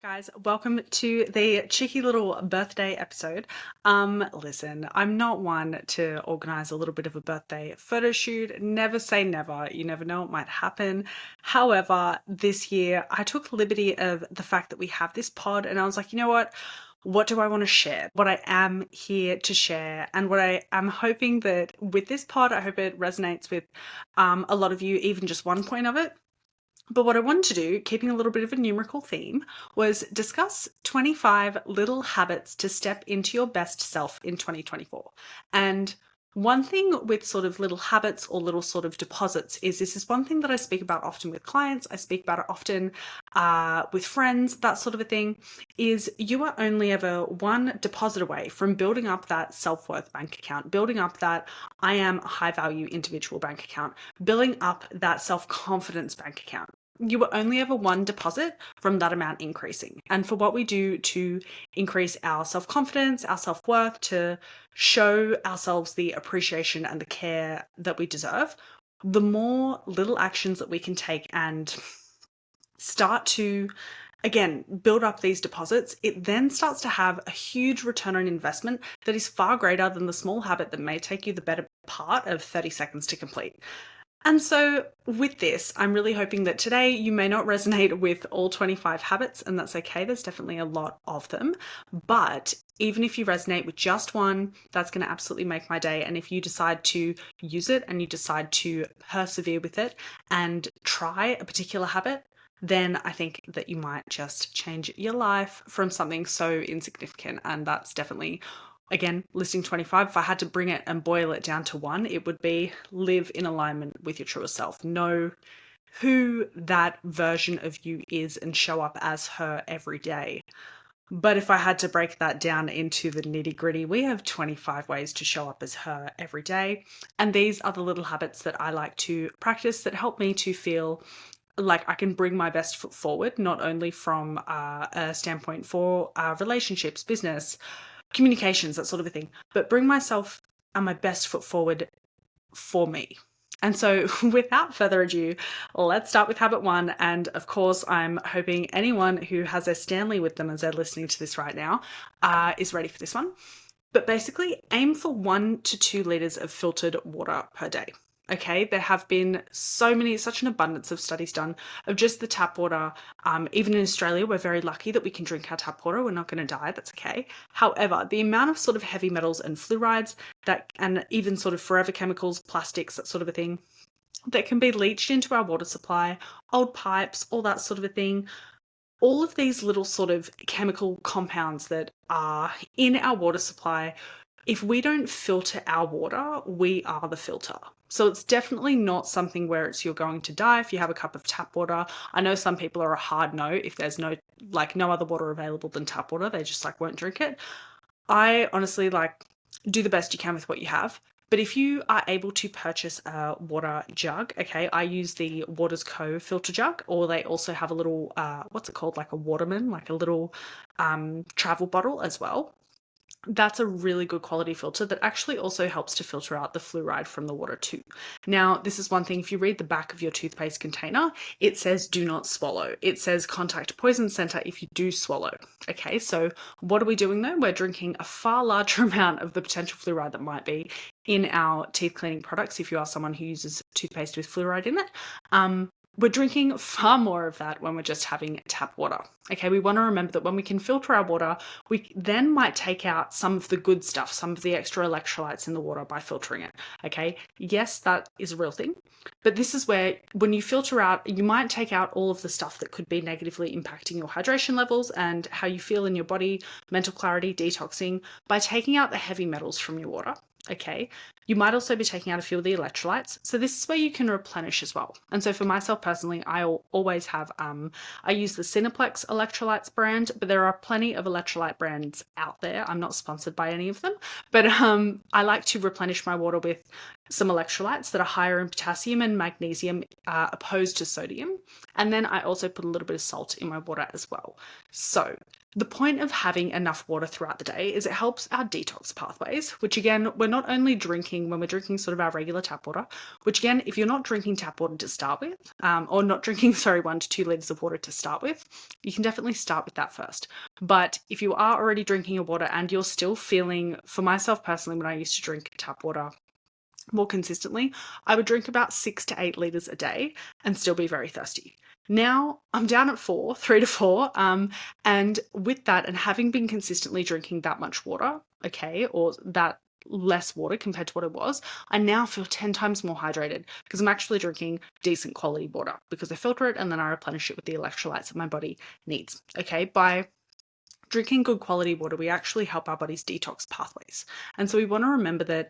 Guys, welcome to the cheeky little birthday episode. Listen, I'm not one to organize a little bit of a birthday photo shoot. Never say never. You never know what might happen. However, this year I took liberty of the fact that we have this pod and I was like, you know what? What do I want to share? What I am here to share, and what I am hoping that with this pod, I hope it resonates with a lot of you, even just one point of it. But what I wanted to do, keeping a little bit of a numerical theme, was discuss 25 little habits to step into your best self in 2024. And one thing with sort of little habits or little sort of deposits is this is one thing that I speak about often with clients. I speak about it often with friends, that sort of a thing, is you are only ever one deposit away from building up that self-worth bank account, building up that I am a high value individual bank account, building up that self-confidence bank account. You were only ever one deposit from that amount increasing. And for what we do to increase our self-confidence, our self-worth, to show ourselves the appreciation and the care that we deserve, the more little actions that we can take and start to, again, build up these deposits, it then starts to have a huge return on investment that is far greater than the small habit that may take you the better part of 30 seconds to complete. And so with this, I'm really hoping that today you may not resonate with all 25 habits, and that's okay. There's definitely a lot of them. But even if you resonate with just one, that's going to absolutely make my day. And if you decide to use it and you decide to persevere with it and try a particular habit, then I think that you might just change your life from something so insignificant. And that's definitely, again, listing 25, if I had to bring it and boil it down to one, it would be live in alignment with your truest self. Know who that version of you is and show up as her every day. But if I had to break that down into the nitty gritty, we have 25 ways to show up as her every day. And these are the little habits that I like to practice that help me to feel like I can bring my best foot forward, not only from a standpoint for relationships, business, communications, that sort of a thing, but bring myself and my best foot forward for me. And so without further ado, let's start with habit one. And of course, I'm hoping anyone who has a Stanley with them as they're listening to this right now is ready for this one. But basically, aim for 1 to 2 liters of filtered water per day. Okay, there have been such an abundance of studies done of just the tap water. Even in Australia, we're very lucky that we can drink our tap water. We're not going to die, that's okay. However, the amount of sort of heavy metals and fluorides and even sort of forever chemicals, plastics, that sort of a thing, that can be leached into our water supply, old pipes, all that sort of a thing. All of these little sort of chemical compounds that are in our water supply, if we don't filter our water, we are the filter. So it's definitely not something where you're going to die if you have a cup of tap water. I know some people are a hard no if there's no other water available than tap water. They just won't drink it. I honestly do the best you can with what you have. But if you are able to purchase a water jug, okay, I use the Waters Co filter jug, or they also have a little, what's it called, like a Waterman, like a little travel bottle as well. That's a really good quality filter that actually also helps to filter out the fluoride from the water too. Now, this is one thing, if you read the back of your toothpaste container, it says do not swallow. It says contact poison center if you do swallow. Okay, so what are we doing though? We're drinking a far larger amount of the potential fluoride that might be in our teeth cleaning products if you are someone who uses toothpaste with fluoride in it. We're drinking far more of that when we're just having tap water. Okay, we want to remember that when we can filter our water, we then might take out some of the good stuff, some of the extra electrolytes in the water by filtering it. Okay, yes, that is a real thing. But this is where, when you filter out, you might take out all of the stuff that could be negatively impacting your hydration levels and how you feel in your body, mental clarity, detoxing, by taking out the heavy metals from your water. Okay, you might also be taking out a few of the electrolytes. So this is where you can replenish as well. And so for myself personally, I always have, I use the Cineplex electrolytes brand, but there are plenty of electrolyte brands out there. I'm not sponsored by any of them, but I like to replenish my water with some electrolytes that are higher in potassium and magnesium, opposed to sodium. And then I also put a little bit of salt in my water as well. So the point of having enough water throughout the day is it helps our detox pathways, which again, we're not only drinking when we're drinking sort of our regular tap water, which again, if you're not drinking tap water to start with, or not drinking, 1 to 2 liters of water to start with, you can definitely start with that first. But if you are already drinking your water and you're still feeling, for myself personally, when I used to drink tap water more consistently, I would drink about 6 to 8 liters a day and still be very thirsty. Now I'm down at 3 to 4. And with that, and having been consistently drinking that much water, okay, or that less water compared to what it was, I now feel 10 times more hydrated because I'm actually drinking decent quality water because I filter it and then I replenish it with the electrolytes that my body needs. Okay, by drinking good quality water, we actually help our body's detox pathways. And so we want to remember that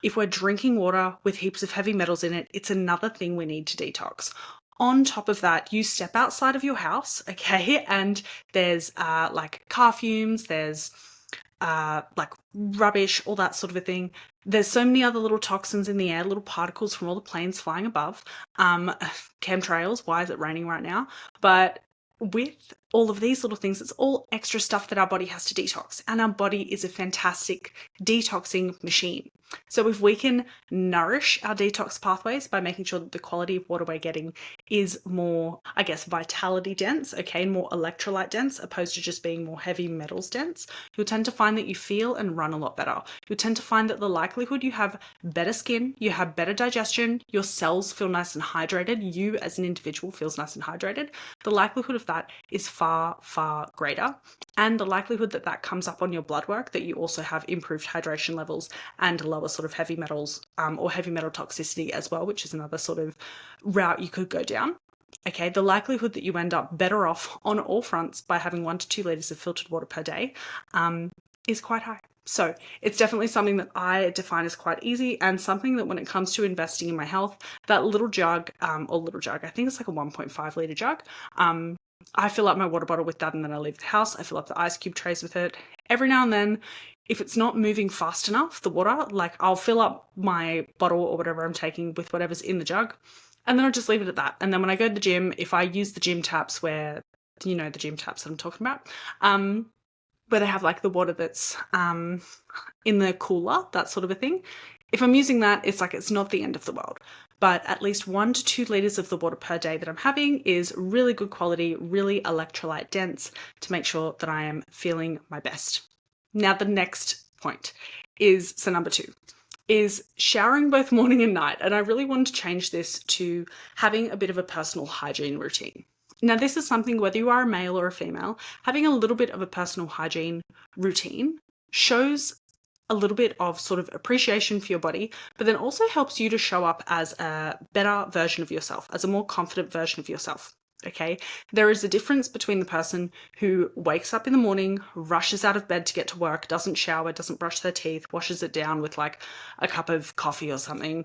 if we're drinking water with heaps of heavy metals in it, it's another thing we need to detox. On top of that, you step outside of your house, okay, and there's like car fumes, there's like rubbish, all that sort of a thing. There's so many other little toxins in the air, little particles from all the planes flying above. Chemtrails, why is it raining right now? But with all of these little things, it's all extra stuff that our body has to detox. And our body is a fantastic detoxing machine. So if we can nourish our detox pathways by making sure that the quality of water we're getting is more, I guess, vitality dense, okay, more electrolyte dense, opposed to just being more heavy metals dense, you'll tend to find that you feel and run a lot better. You'll tend to find that the likelihood you have better skin, you have better digestion, your cells feel nice and hydrated, you as an individual feels nice and hydrated, the likelihood of that is far, far greater. And the likelihood that that comes up on your blood work, that you also have improved hydration levels and lower sort of heavy metals or heavy metal toxicity as well, which is another sort of route you could go down. Okay, the likelihood that you end up better off on all fronts by having 1 to 2 liters of filtered water per day is quite high. So it's definitely something that I define as quite easy, and something that when it comes to investing in my health, that little jug, I think it's like a 1.5 litre jug, I fill up my water bottle with that and then I leave the house. I fill up the ice cube trays with it. Every now and then, if it's not moving fast enough, the water, like I'll fill up my bottle or whatever I'm taking with whatever's in the jug, and then I'll just leave it at that. And then when I go to the gym, if I use the gym taps where, you know, the gym taps that I'm talking about, where they have like the water that's in the cooler, that sort of a thing. If I'm using that, it's like it's not the end of the world. But at least 1 to 2 liters of the water per day that I'm having is really good quality, really electrolyte dense to make sure that I am feeling my best. Now, the next point is, so number 2, is showering both morning and night. And I really wanted to change this to having a bit of a personal hygiene routine. Now, this is something, whether you are a male or a female, having a little bit of a personal hygiene routine shows a little bit of sort of appreciation for your body, but then also helps you to show up as a better version of yourself, as a more confident version of yourself. Okay, there is a difference between the person who wakes up in the morning, rushes out of bed to get to work, doesn't shower, doesn't brush their teeth, washes it down with like a cup of coffee or something,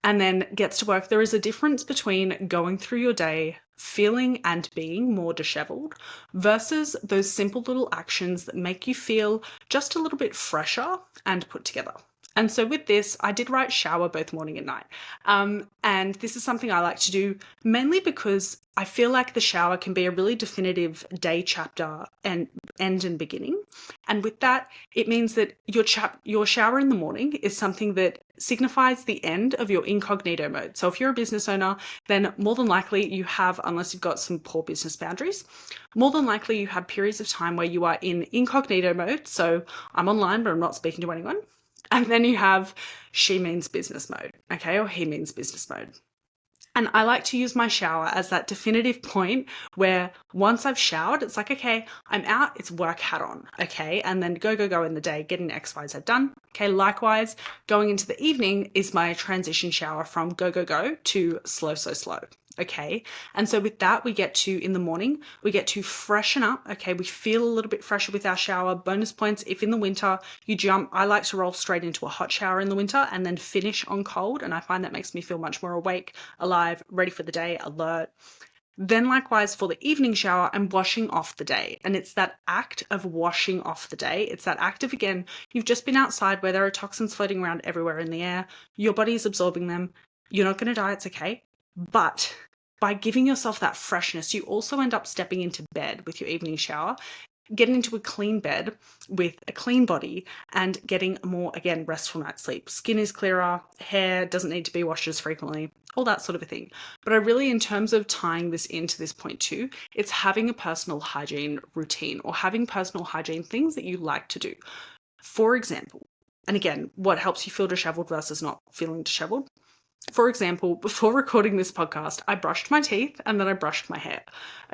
and then gets to work. There is a difference between going through your day feeling and being more disheveled versus those simple little actions that make you feel just a little bit fresher and put together. And so with this, I did write shower both morning and night. And this is something I like to do mainly because I feel like the shower can be a really definitive day chapter and end and beginning. And with that, it means that your shower in the morning is something that signifies the end of your incognito mode. So if you're a business owner, then more than likely you have, unless you've got some poor business boundaries, more than likely you have periods of time where you are in incognito mode. So I'm online, but I'm not speaking to anyone. And then you have she means business mode, okay, or he means business mode. And I like to use my shower as that definitive point where once I've showered, it's like, okay, I'm out, it's work hat on, okay? And then go in the day, getting X, Y, Z done. Okay, likewise, going into the evening is my transition shower from go to slow, so slow. Okay, and so with that, we get to, in the morning, we get to freshen up. Okay, we feel a little bit fresher with our shower. Bonus points if in the winter you jump. I like to roll straight into a hot shower in the winter and then finish on cold, and I find that makes me feel much more awake, alive, ready for the day, alert. Then likewise for the evening shower, I'm washing off the day. And it's that act of washing off the day. It's that act of, again, you've just been outside where there are toxins floating around everywhere in the air. Your body's absorbing them. You're not going to die. It's okay. But by giving yourself that freshness, you also end up stepping into bed with your evening shower, getting into a clean bed with a clean body and getting a more, again, restful night's sleep. Skin is clearer, hair doesn't need to be washed as frequently, all that sort of a thing. But I really, in terms of tying this into this point too, it's having a personal hygiene routine or having personal hygiene things that you like to do. For example, and again, what helps you feel disheveled versus not feeling disheveled? For example, before recording this podcast, I brushed my teeth and then I brushed my hair.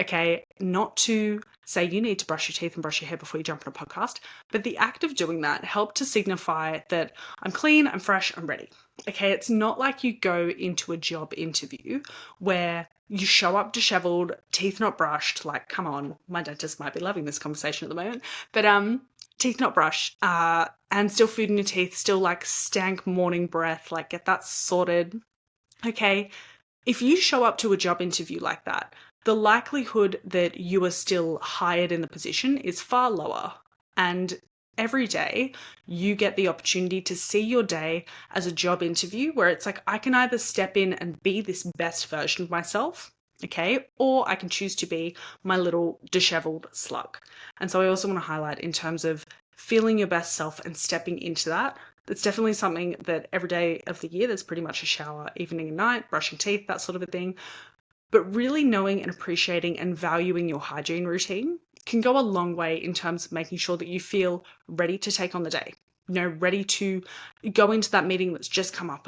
Okay, not to say you need to brush your teeth and brush your hair before you jump on a podcast, but the act of doing that helped to signify that I'm clean, I'm fresh, I'm ready. Okay, it's not like you go into a job interview where you show up disheveled, teeth not brushed, like, come on, my dentist might be loving this conversation at the moment, but teeth not brushed, and still food in your teeth, still like stank morning breath, like get that sorted. Okay, if you show up to a job interview like that, the likelihood that you are still hired in the position is far lower. And every day you get the opportunity to see your day as a job interview where it's like, I can either step in and be this best version of myself, okay, or I can choose to be my little disheveled slug. And so I also want to highlight in terms of feeling your best self and stepping into that. It's definitely something that every day of the year, there's pretty much a shower, evening and night, brushing teeth, that sort of a thing. But really knowing and appreciating and valuing your hygiene routine can go a long way in terms of making sure that you feel ready to take on the day. You know, ready to go into that meeting that's just come up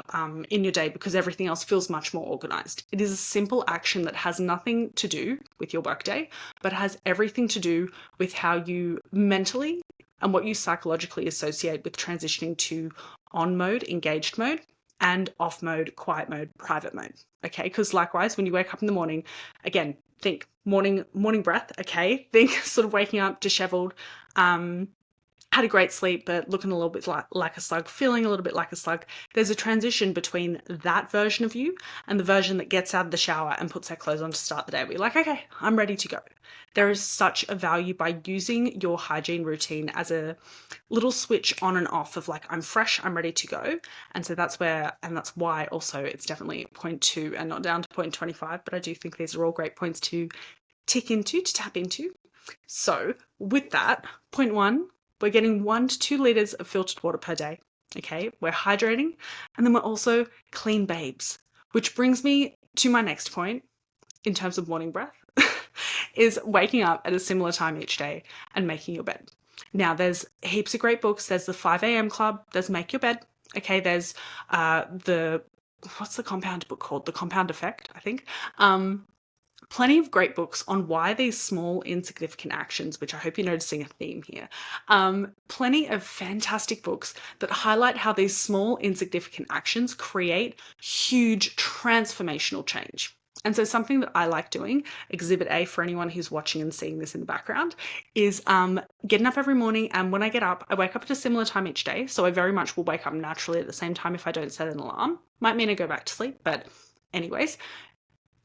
in your day because everything else feels much more organized. It is a simple action that has nothing to do with your workday, but has everything to do with how you mentally and what you psychologically associate with transitioning to on mode, engaged mode, and off mode, quiet mode, private mode. Okay, because likewise, when you wake up in the morning, again, think morning breath. Okay, think sort of waking up disheveled, had a great sleep, but looking a little bit like a slug, feeling a little bit like a slug. There's a transition between that version of you and the version that gets out of the shower and puts their clothes on to start the day. We're like, okay, I'm ready to go. There is such a value by using your hygiene routine as a little switch on and off of like, I'm fresh, I'm ready to go. And so that's why also it's definitely point 2 and not down to point 25. But I do think these are all great points to tick into, to tap into. So with that, point 1, we're getting 1 to 2 liters of filtered water per day. Okay, we're hydrating, and then we're also clean babes, which brings me to my next point in terms of morning breath is waking up at a similar time each day and making your bed. Now, there's heaps of great books. There's the 5 a.m. Club. There's Make Your Bed. Okay, there's what's the compound book called? The Compound Effect, I think. Plenty of great books on why these small, insignificant actions, which I hope you're noticing a theme here, plenty of fantastic books that highlight how these small, insignificant actions create huge transformational change. And so something that I like doing, Exhibit A for anyone who's watching and seeing this in the background, is getting up every morning. And when I get up, I wake up at a similar time each day. So I very much will wake up naturally at the same time if I don't set an alarm. Might mean I go back to sleep, but anyways,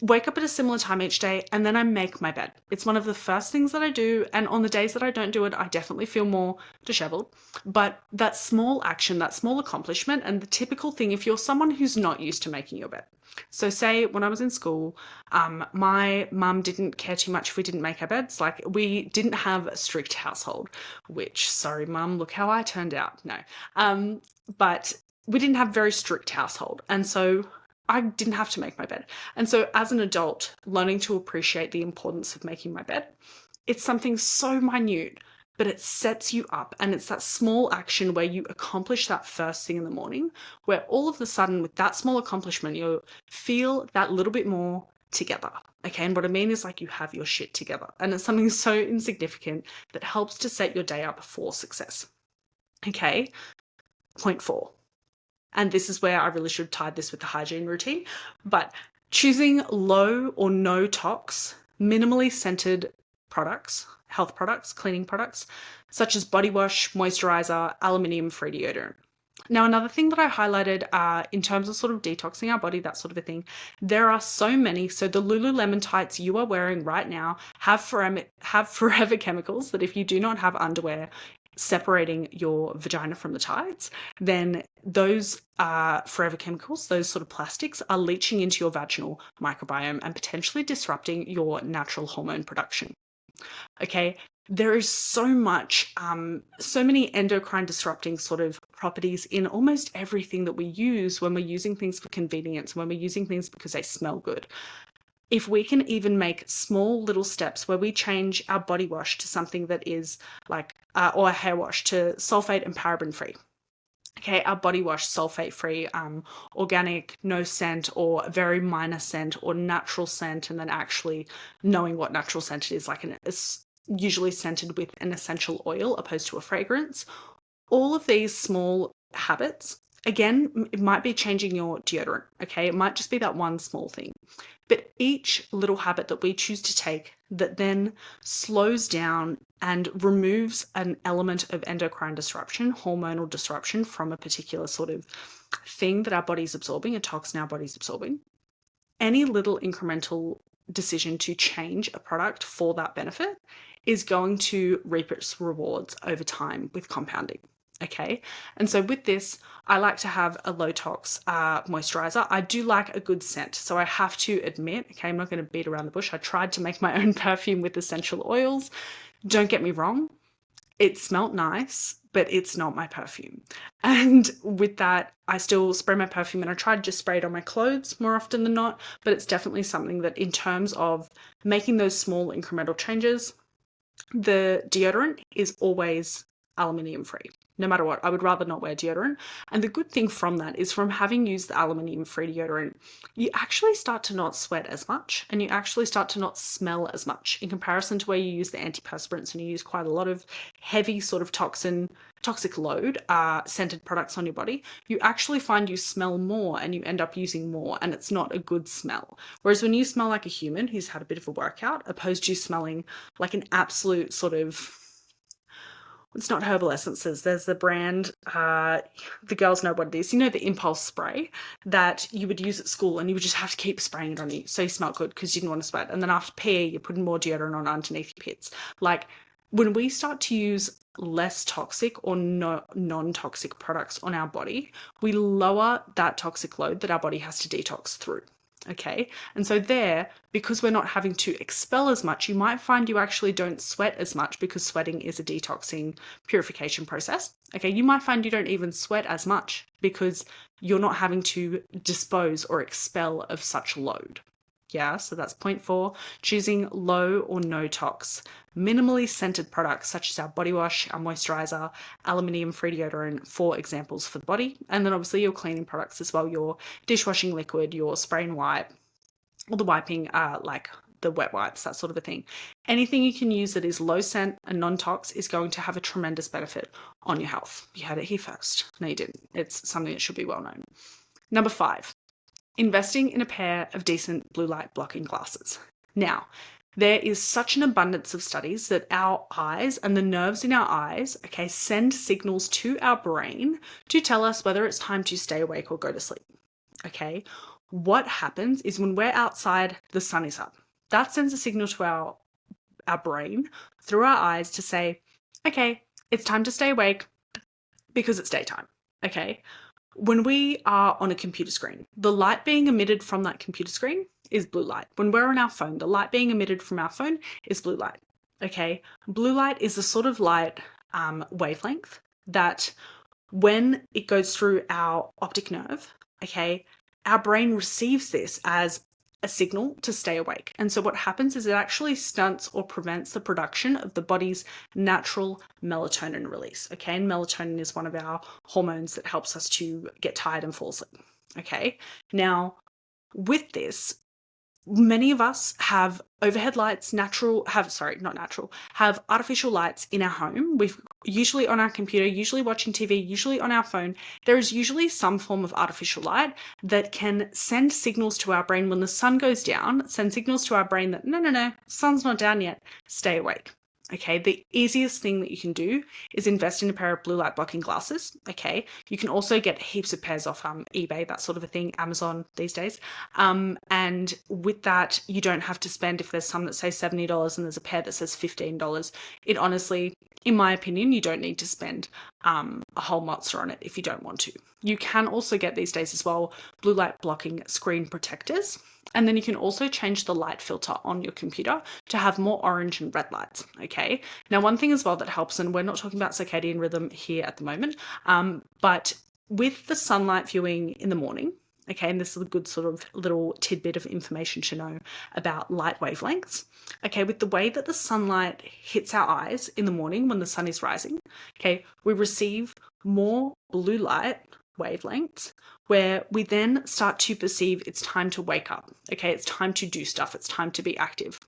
wake up at a similar time each day, and then I make my bed. It's one of the first things that I do, and on the days that I don't do it, I definitely feel more disheveled. But that small action, that small accomplishment, and the typical thing, if you're someone who's not used to making your bed. So say when I was in school, my mum didn't care too much if we didn't make our beds. Like, we didn't have a strict household, which, sorry mum, look how I turned out. No. But we didn't have a very strict household. And so I didn't have to make my bed. And so as an adult, learning to appreciate the importance of making my bed, it's something so minute, but it sets you up. And it's that small action where you accomplish that first thing in the morning, where all of a sudden with that small accomplishment, you feel that little bit more together. Okay, and what I mean is like you have your shit together. And it's something so insignificant that helps to set your day up for success. Okay, point 4. And this is where I really should have tied this with the hygiene routine, but choosing low or no tox, minimally scented products, health products, cleaning products, such as body wash, moisturizer, aluminium-free deodorant. Now, another thing that I highlighted in terms of sort of detoxing our body, that sort of a thing, there are so many. So the Lululemon tights you are wearing right now have forever chemicals that if you do not have underwear separating your vagina from the tights, then those forever chemicals, those sort of plastics, are leaching into your vaginal microbiome and potentially disrupting your natural hormone production. Okay, there is so much, so many endocrine disrupting sort of properties in almost everything that we use when we're using things for convenience, when we're using things because they smell good. If we can even make small little steps where we change our body wash to something that is like, or a hair wash to sulfate and paraben free. Okay, our body wash sulfate free, organic, no scent, or very minor scent, or natural scent, and then actually knowing what natural scent it is, like it's usually scented with an essential oil opposed to a fragrance. All of these small habits, again, it might be changing your deodorant, okay? It might just be that one small thing. But each little habit that we choose to take that then slows down and removes an element of endocrine disruption, hormonal disruption from a particular sort of thing that our body's absorbing, a toxin our body's absorbing, any little incremental decision to change a product for that benefit is going to reap its rewards over time with compounding. Okay, and so with this, I like to have a low tox moisturizer. I do like a good scent, so I have to admit, okay, I'm not going to beat around the bush. I tried to make my own perfume with essential oils. Don't get me wrong, it smelt nice, but it's not my perfume. And with that, I still spray my perfume, and I try to just spray it on my clothes more often than not, but it's definitely something that in terms of making those small incremental changes, the deodorant is always aluminium free. No matter what, I would rather not wear deodorant. And the good thing from that is from having used the aluminium free deodorant, you actually start to not sweat as much, and you actually start to not smell as much in comparison to where you use the antiperspirants and you use quite a lot of heavy sort of toxic load scented products on your body. You actually find you smell more and you end up using more, and it's not a good smell. Whereas when you smell like a human who's had a bit of a workout, opposed to you smelling like an absolute sort of, it's not herbal essences. There's the brand, the girls know what it is. You know, the impulse spray that you would use at school, and you would just have to keep spraying it on you so you smell good because you didn't want to sweat. And then after PE, you're putting more deodorant on underneath your pits. Like, when we start to use less toxic or non-toxic products on our body, we lower that toxic load that our body has to detox through. Okay, and so there, because we're not having to expel as much, you might find you actually don't sweat as much because sweating is a detoxing purification process. Okay, you might find you don't even sweat as much because you're not having to dispose or expel of such load. Yeah, so that's point 4, choosing low or no tox, minimally scented products such as our body wash, our moisturizer, aluminium-free deodorant, for examples for the body. And then obviously your cleaning products as well, your dishwashing liquid, your spray and wipe, or the wiping, like the wet wipes, that sort of a thing. Anything you can use that is low scent and non-tox is going to have a tremendous benefit on your health. You had it here first. No, you didn't. It's something that should be well known. Number 5. Investing in a pair of decent blue light blocking glasses. Now, there is such an abundance of studies that our eyes and the nerves in our eyes, okay, send signals to our brain to tell us whether it's time to stay awake or go to sleep. Okay, what happens is when we're outside, the sun is up. That sends a signal to our brain through our eyes to say, okay, it's time to stay awake because it's daytime. Okay. When we are on a computer screen, the light being emitted from that computer screen is blue light. When we're on our phone, the light being emitted from our phone is blue light. Okay, blue light is a sort of light wavelength that when it goes through our optic nerve, okay, our brain receives this as a signal to stay awake. And so what happens is it actually stunts or prevents the production of the body's natural melatonin release. Okay, and melatonin is one of our hormones that helps us to get tired and fall asleep. Okay, now with this, many of us have overhead lights, have artificial lights in our home. We've usually on our computer, usually watching TV, usually on our phone. There is usually some form of artificial light that can send signals to our brain when the sun goes down, send signals to our brain that no, sun's not down yet, stay awake. Okay, the easiest thing that you can do is invest in a pair of blue light blocking glasses. Okay, you can also get heaps of pairs off eBay, that sort of a thing, Amazon these days. And with that, you don't have to spend, if there's some that say $70 and there's a pair that says $15, it honestly, in my opinion, you don't need to spend a whole monster on it if you don't want to. You can also get these days as well blue light blocking screen protectors. And then you can also change the light filter on your computer to have more orange and red lights. Okay. Now, one thing as well that helps, and we're not talking about circadian rhythm here at the moment, but with the sunlight viewing in the morning, okay, and this is a good sort of little tidbit of information to know about light wavelengths. Okay, with the way that the sunlight hits our eyes in the morning when the sun is rising, okay, we receive more blue light wavelengths where we then start to perceive it's time to wake up. Okay, it's time to do stuff. It's time to be active.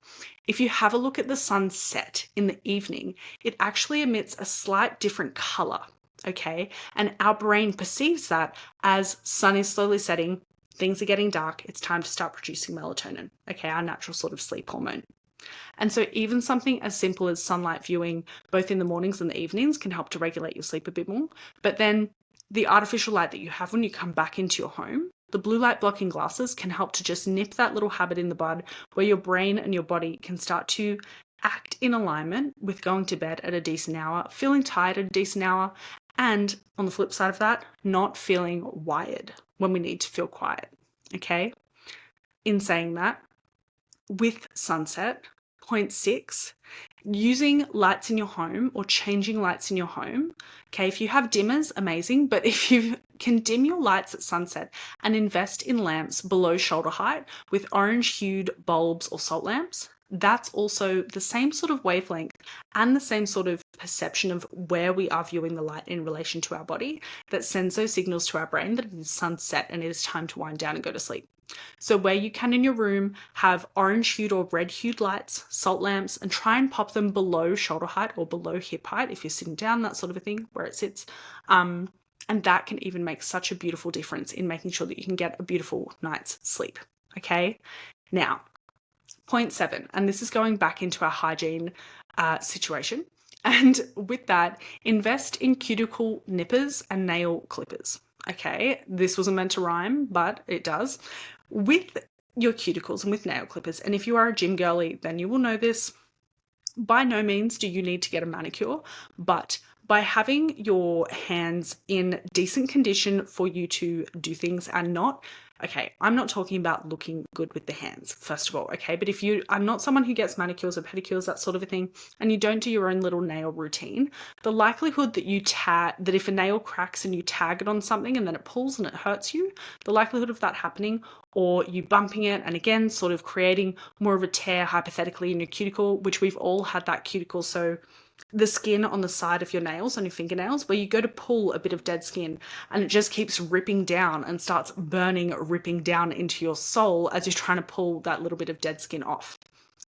If you have a look at the sunset in the evening, it actually emits a slight different color. Okay, and our brain perceives that as sun is slowly setting, things are getting dark, it's time to start producing melatonin. Okay, our natural sort of sleep hormone. And so even something as simple as sunlight viewing both in the mornings and the evenings can help to regulate your sleep a bit more. But then the artificial light that you have when you come back into your home, the blue light blocking glasses can help to just nip that little habit in the bud where your brain and your body can start to act in alignment with going to bed at a decent hour, feeling tired at a decent hour, and on the flip side of that, not feeling wired when we need to feel quiet. Okay? In saying that, with sunset, point 6, using lights in your home or changing lights in your home. Okay, if you have dimmers, amazing, but if you can dim your lights at sunset and invest in lamps below shoulder height with orange hued bulbs or salt lamps, that's also the same sort of wavelength and the same sort of perception of where we are viewing the light in relation to our body that sends those signals to our brain that it is sunset and it is time to wind down and go to sleep. So where you can in your room have orange hued or red hued lights, salt lamps, and try and pop them below shoulder height or below hip height if you're sitting down, that sort of a thing, where it sits. And that can even make such a beautiful difference in making sure that you can get a beautiful night's sleep. Okay. Now, point 7, and this is going back into our hygiene situation. And with that, invest in cuticle nippers and nail clippers. Okay, this wasn't meant to rhyme, but it does. With your cuticles and with nail clippers, and if you are a gym girly, then you will know this. By no means do you need to get a manicure, but by having your hands in decent condition for you to do things and not, okay, I'm not talking about looking good with the hands, first of all, okay? But if you are not someone who gets manicures or pedicures, that sort of a thing, and you don't do your own little nail routine, the likelihood that that if a nail cracks and you tag it on something and then it pulls and it hurts you, the likelihood of that happening, or you bumping it and again, sort of creating more of a tear hypothetically in your cuticle, which we've all had that cuticle. So the skin on the side of your nails, on your fingernails, where you go to pull a bit of dead skin and it just keeps ripping down and starts burning, ripping down into your soul as you're trying to pull that little bit of dead skin off.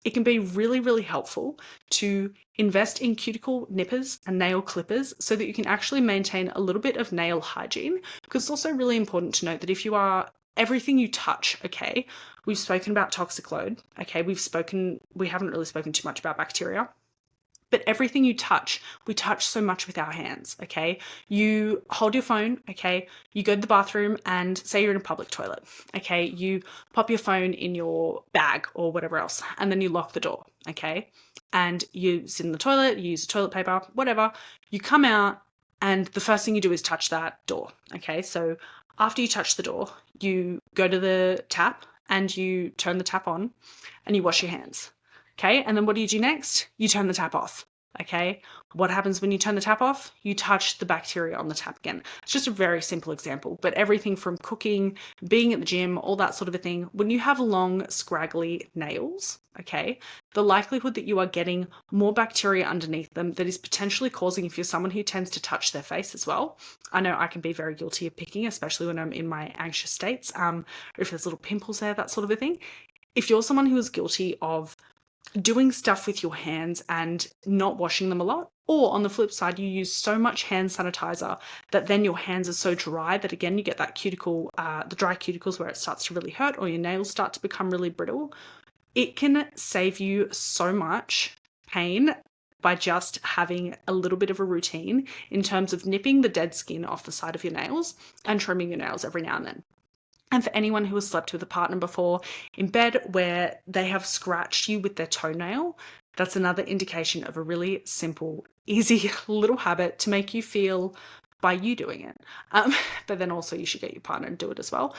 It can be really, really helpful to invest in cuticle nippers and nail clippers so that you can actually maintain a little bit of nail hygiene, because it's also really important to note that if you are everything you touch, okay, we've spoken about toxic load, okay, we haven't really spoken too much about bacteria. But everything you touch, we touch so much with our hands, okay? You hold your phone, okay? You go to the bathroom and say you're in a public toilet, okay? You pop your phone in your bag or whatever else, and then you lock the door, okay? And you sit in the toilet, you use toilet paper, whatever. You come out and the first thing you do is touch that door, okay? So after you touch the door, you go to the tap and you turn the tap on and you wash your hands. Okay, and then what do you do next? You turn the tap off. Okay, what happens when you turn the tap off? You touch the bacteria on the tap again. It's just a very simple example, but everything from cooking, being at the gym, all that sort of a thing. When you have long, scraggly nails, okay, the likelihood that you are getting more bacteria underneath them that is potentially causing, if you're someone who tends to touch their face as well. I know I can be very guilty of picking, especially when I'm in my anxious states, or if there's little pimples there, that sort of a thing. If you're someone who is guilty of doing stuff with your hands and not washing them a lot, or on the flip side, you use so much hand sanitizer that then your hands are so dry that again, you get that cuticle, the dry cuticles where it starts to really hurt or your nails start to become really brittle. It can save you so much pain by just having a little bit of a routine in terms of nipping the dead skin off the side of your nails and trimming your nails every now and then. And for anyone who has slept with a partner before in bed where they have scratched you with their toenail, that's another indication of a really simple, easy little habit to make you feel by you doing it. But then also you should get your partner to do it as well.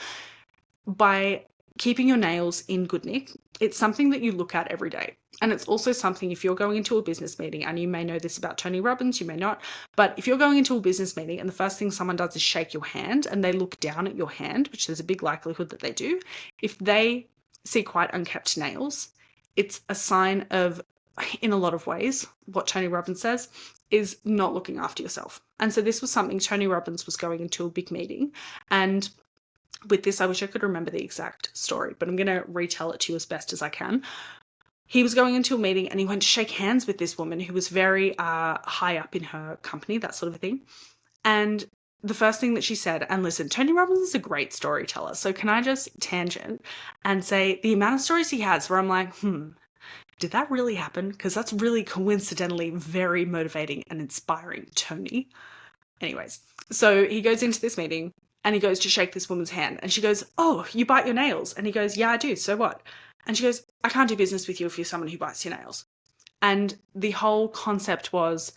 By keeping your nails in good nick, it's something that you look at every day. And it's also something, if you're going into a business meeting, and you may know this about Tony Robbins, you may not, but if you're going into a business meeting and the first thing someone does is shake your hand and they look down at your hand, which there's a big likelihood that they do, if they see quite unkept nails, it's a sign of, in a lot of ways, what Tony Robbins says is not looking after yourself. And so this was something Tony Robbins was going into a big meeting, and with this, I wish I could remember the exact story, but I'm going to retell it to you as best as I can. He was going into a meeting and he went to shake hands with this woman who was very high up in her company, that sort of a thing. And the first thing that she said, and listen, Tony Robbins is a great storyteller, so can I just tangent and say the amount of stories he has where I'm like, did that really happen? Because that's really coincidentally very motivating and inspiring, Tony. Anyways, so he goes into this meeting and he goes to shake this woman's hand and she goes, "Oh, you bite your nails?" And he goes, "Yeah, I do. So what?" And she goes, "I can't do business with you if you're someone who bites your nails." And the whole concept was,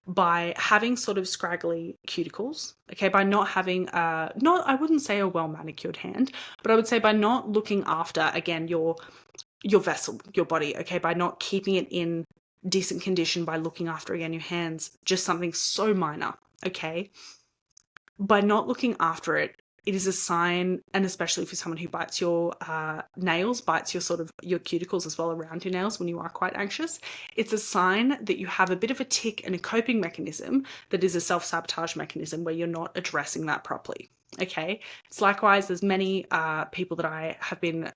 by having sort of scraggly cuticles, okay, by not having I wouldn't say a well manicured hand, but I would say by not looking after, again, your vessel, your body, okay, by not keeping it in decent condition, by looking after, again, your hands, just something so minor, okay, by not looking after it, it is a sign, and especially for someone who bites your nails, bites your sort of your cuticles as well around your nails when you are quite anxious, it's a sign that you have a bit of a tick and a coping mechanism that is a self-sabotage mechanism where you're not addressing that properly, okay? It's likewise, there's many people that I have been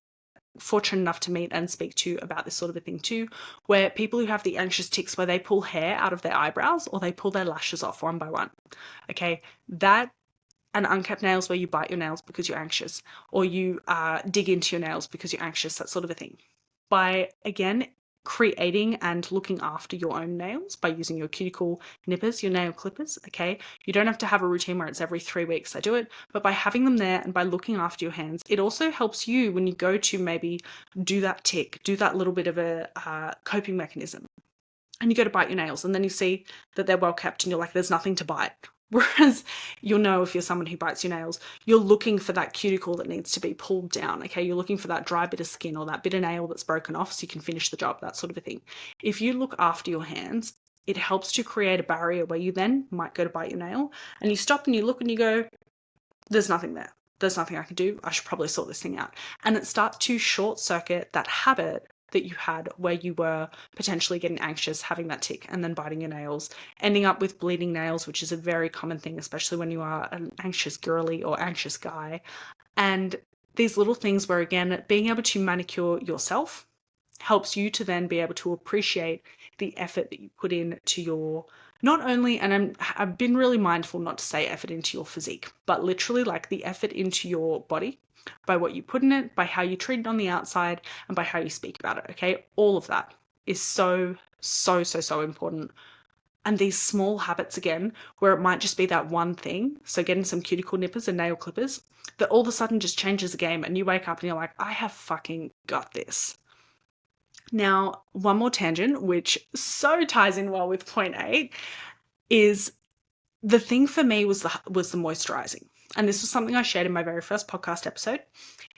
fortunate enough to meet and speak to about this sort of a thing too, where people who have the anxious tics where they pull hair out of their eyebrows or they pull their lashes off one by one, okay, that and unkept nails where you bite your nails because you're anxious, or you dig into your nails because you're anxious, that sort of a thing. By, again, creating and looking after your own nails by using your cuticle nippers, your nail clippers, okay? You don't have to have a routine where it's every 3 weeks I do it, but by having them there and by looking after your hands, it also helps you when you go to maybe do that tick, do that little bit of a coping mechanism, and you go to bite your nails and then you see that they're well kept and you're like, there's nothing to bite. Whereas you'll know if you're someone who bites your nails, you're looking for that cuticle that needs to be pulled down, okay? You're looking for that dry bit of skin or that bit of nail that's broken off so you can finish the job, that sort of a thing. If you look after your hands, it helps to create a barrier where you then might go to bite your nail and you stop and you look and you go, there's nothing there. There's nothing I can do. I should probably sort this thing out. And it starts to short circuit that habit that you had where you were potentially getting anxious, having that tick, and then biting your nails, ending up with bleeding nails, which is a very common thing, especially when you are an anxious girly or anxious guy. And these little things where, again, being able to manicure yourself helps you to then be able to appreciate the effort that you put into your, not only, and I've been really mindful not to say effort into your physique, but literally like the effort into your body, by what you put in it, by how you treat it on the outside, and by how you speak about it, okay? All of that is so important. And these small habits, again, where it might just be that one thing, so getting some cuticle nippers and nail clippers, that all of a sudden just changes the game and you wake up and you're like, I have fucking got this. Now, one more tangent, which so ties in well with point 8, is the thing for me was the moisturizing. And this was something I shared in my very first podcast episode.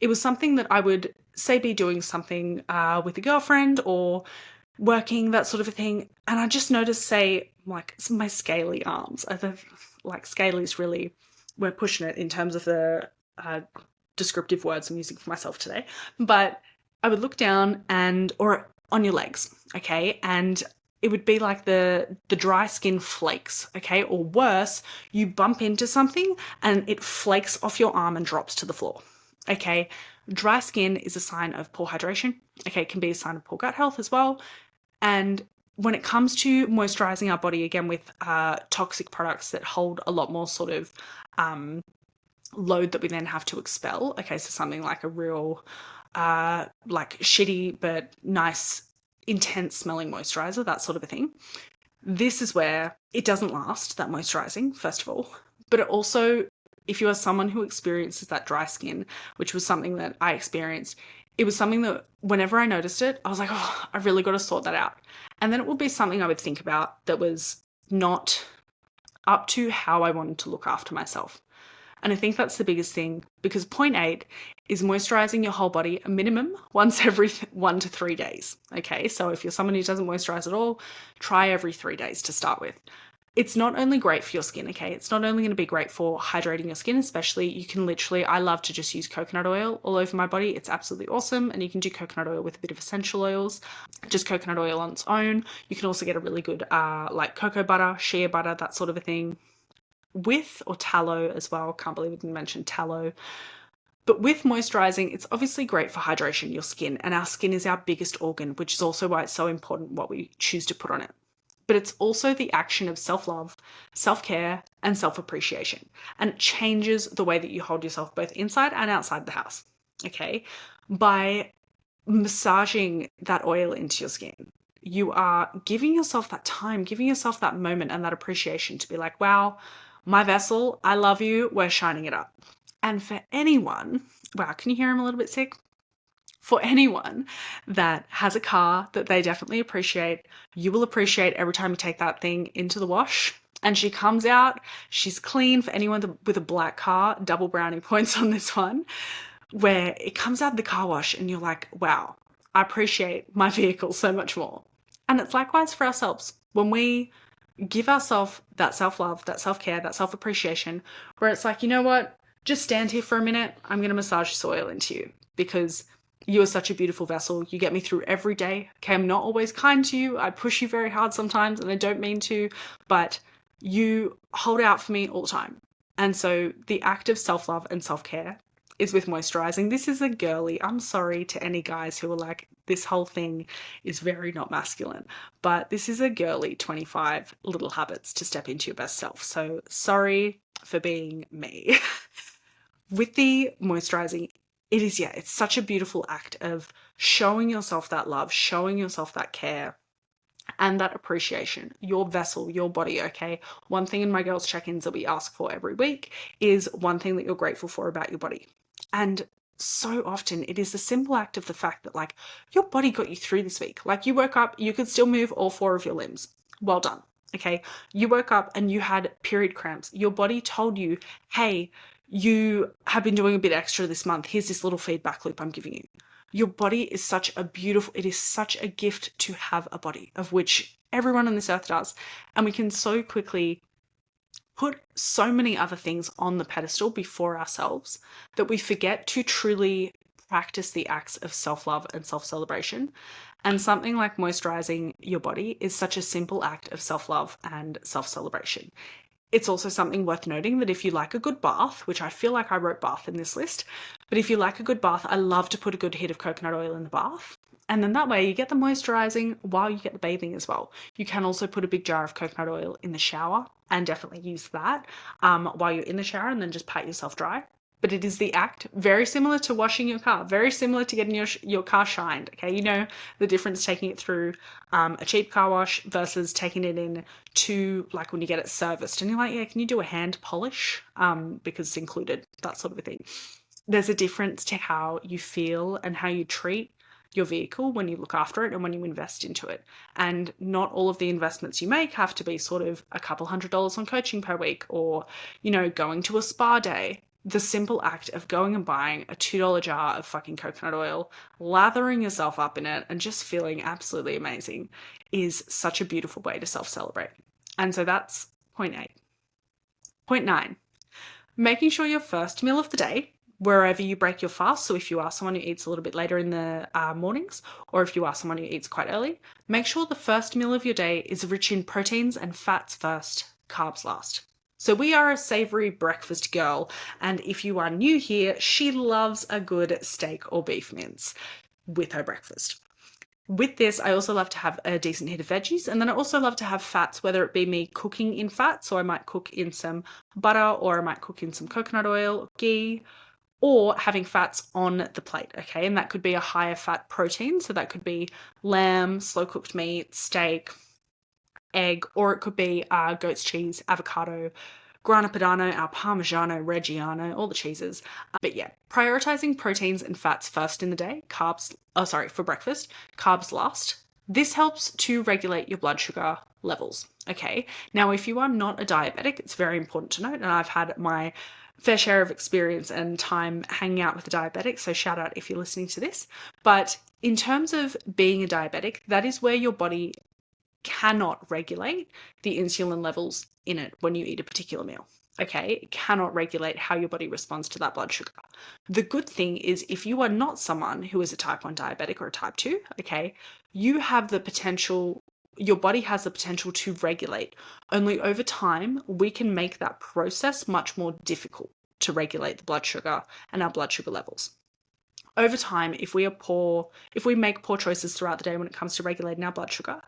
It was something that I would say be doing something with a girlfriend or working, that sort of a thing. And I just noticed, say, like my scaly arms. Like scaly is really, we're pushing it in terms of the descriptive words I'm using for myself today. But I would look down or on your legs, okay? And it would be like the dry skin flakes, okay? Or worse, you bump into something and it flakes off your arm and drops to the floor, okay? Dry skin is a sign of poor hydration, okay? It can be a sign of poor gut health as well. And when it comes to moisturizing our body, again, with toxic products that hold a lot more sort of load that we then have to expel, okay? So something like a real like shitty but nice intense smelling moisturizer, that sort of a thing. This is where it doesn't last, that moisturizing, first of all. But it also, if you are someone who experiences that dry skin, which was something that I experienced, it was something that whenever I noticed it, I was like, oh, I've really got to sort that out. And then it would be something I would think about that was not up to how I wanted to look after myself. And I think that's the biggest thing, because point 8 is moisturizing your whole body a minimum once every 1 to 3 days. Okay, so if you're someone who doesn't moisturize at all, try every 3 days to start with. It's not only great for your skin, okay? It's not only going to be great for hydrating your skin, especially you can literally, I love to just use coconut oil all over my body. It's absolutely awesome. And you can do coconut oil with a bit of essential oils, just coconut oil on its own. You can also get a really good like cocoa butter, shea butter, that sort of a thing. With, or tallow as well. Can't believe I didn't mention tallow. But with moisturizing, it's obviously great for hydration, your skin, and our skin is our biggest organ, which is also why it's so important what we choose to put on it. But it's also the action of self-love, self-care, and self-appreciation. And it changes the way that you hold yourself both inside and outside the house. Okay? By massaging that oil into your skin, you are giving yourself that time, giving yourself that moment and that appreciation to be like, wow, my vessel, I love you, we're shining it up. And for anyone, wow, can you hear him a little bit sick? For anyone that has a car that they definitely appreciate, you will appreciate every time you take that thing into the wash and she comes out, she's clean. For anyone with a black car, double brownie points on this one, where it comes out of the car wash and you're like, wow, I appreciate my vehicle so much more. And it's likewise for ourselves. When we give ourselves that self-love, that self-care, that self-appreciation, where it's like, you know what, just stand here for a minute. I'm going to massage this oil into you because you are such a beautiful vessel. You get me through every day. Okay, I'm not always kind to you. I push you very hard sometimes and I don't mean to, but you hold out for me all the time. And so the act of self-love and self-care is with moisturizing. This is a girly. I'm sorry to any guys who are like, this whole thing is very not masculine, but this is a girly 25 little habits to step into your best self. So sorry for being me. With the moisturizing, it is, yeah, it's such a beautiful act of showing yourself that love, showing yourself that care, and that appreciation. Your vessel, your body, okay? One thing in my girls' check-ins that we ask for every week is one thing that you're grateful for about your body. And so often it is the simple act of the fact that like your body got you through this week. Like you woke up, you could still move all 4 of your limbs. Well done. Okay. You woke up and you had period cramps. Your body told you, hey, you have been doing a bit extra this month. Here's this little feedback loop I'm giving you. Your body is such a beautiful, it is such a gift to have a body, of which everyone on this earth does. And we can so quickly put so many other things on the pedestal before ourselves that we forget to truly practice the acts of self-love and self-celebration. And something like moisturizing your body is such a simple act of self-love and self-celebration. It's also something worth noting that if you like a good bath, which I feel like I wrote bath in this list, but if you like a good bath, I love to put a good hit of coconut oil in the bath. And then that way you get the moisturizing while you get the bathing as well. You can also put a big jar of coconut oil in the shower and definitely use that while you're in the shower and then just pat yourself dry. But it is the act, very similar to washing your car, very similar to getting your car shined. Okay, you know the difference taking it through a cheap car wash versus taking it in to like when you get it serviced and you're like, yeah, can you do a hand polish? Because it's included, that sort of a thing. There's a difference to how you feel and how you treat your vehicle when you look after it and when you invest into it. And not all of the investments you make have to be sort of a couple $100s on coaching per week or, you know, going to a spa day. The simple act of going and buying a $2 jar of fucking coconut oil, lathering yourself up in it and just feeling absolutely amazing is such a beautiful way to self-celebrate. And so that's point 8. Point 9, making sure your first meal of the day, wherever you break your fast, so if you are someone who eats a little bit later in the mornings, or if you are someone who eats quite early, make sure the first meal of your day is rich in proteins and fats first, carbs last. So we are a savory breakfast girl, and if you are new here, she loves a good steak or beef mince with her breakfast. With this, I also love to have a decent hit of veggies, and then I also love to have fats, whether it be me cooking in fat, so I might cook in some butter, or I might cook in some coconut oil, ghee, or having fats on the plate, okay? And that could be a higher fat protein, so that could be lamb, slow cooked meat, steak, egg, or it could be goat's cheese, avocado, grana padano, our parmigiano, reggiano, all the cheeses. But yeah, prioritizing proteins and fats first in the day, for breakfast, carbs last. This helps to regulate your blood sugar levels. Okay. Now, if you are not a diabetic, it's very important to note, and I've had my fair share of experience and time hanging out with a diabetic, so shout out if you're listening to this. But in terms of being a diabetic, that is where your body cannot regulate the insulin levels in it when you eat a particular meal. Okay, it cannot regulate how your body responds to that blood sugar. The good thing is, if you are not someone who is a type 1 diabetic or a type 2, okay, you have the potential, your body has the potential to regulate. Only over time, we can make that process much more difficult to regulate the blood sugar and our blood sugar levels. Over time, if we make poor choices throughout the day when it comes to regulating our blood sugar,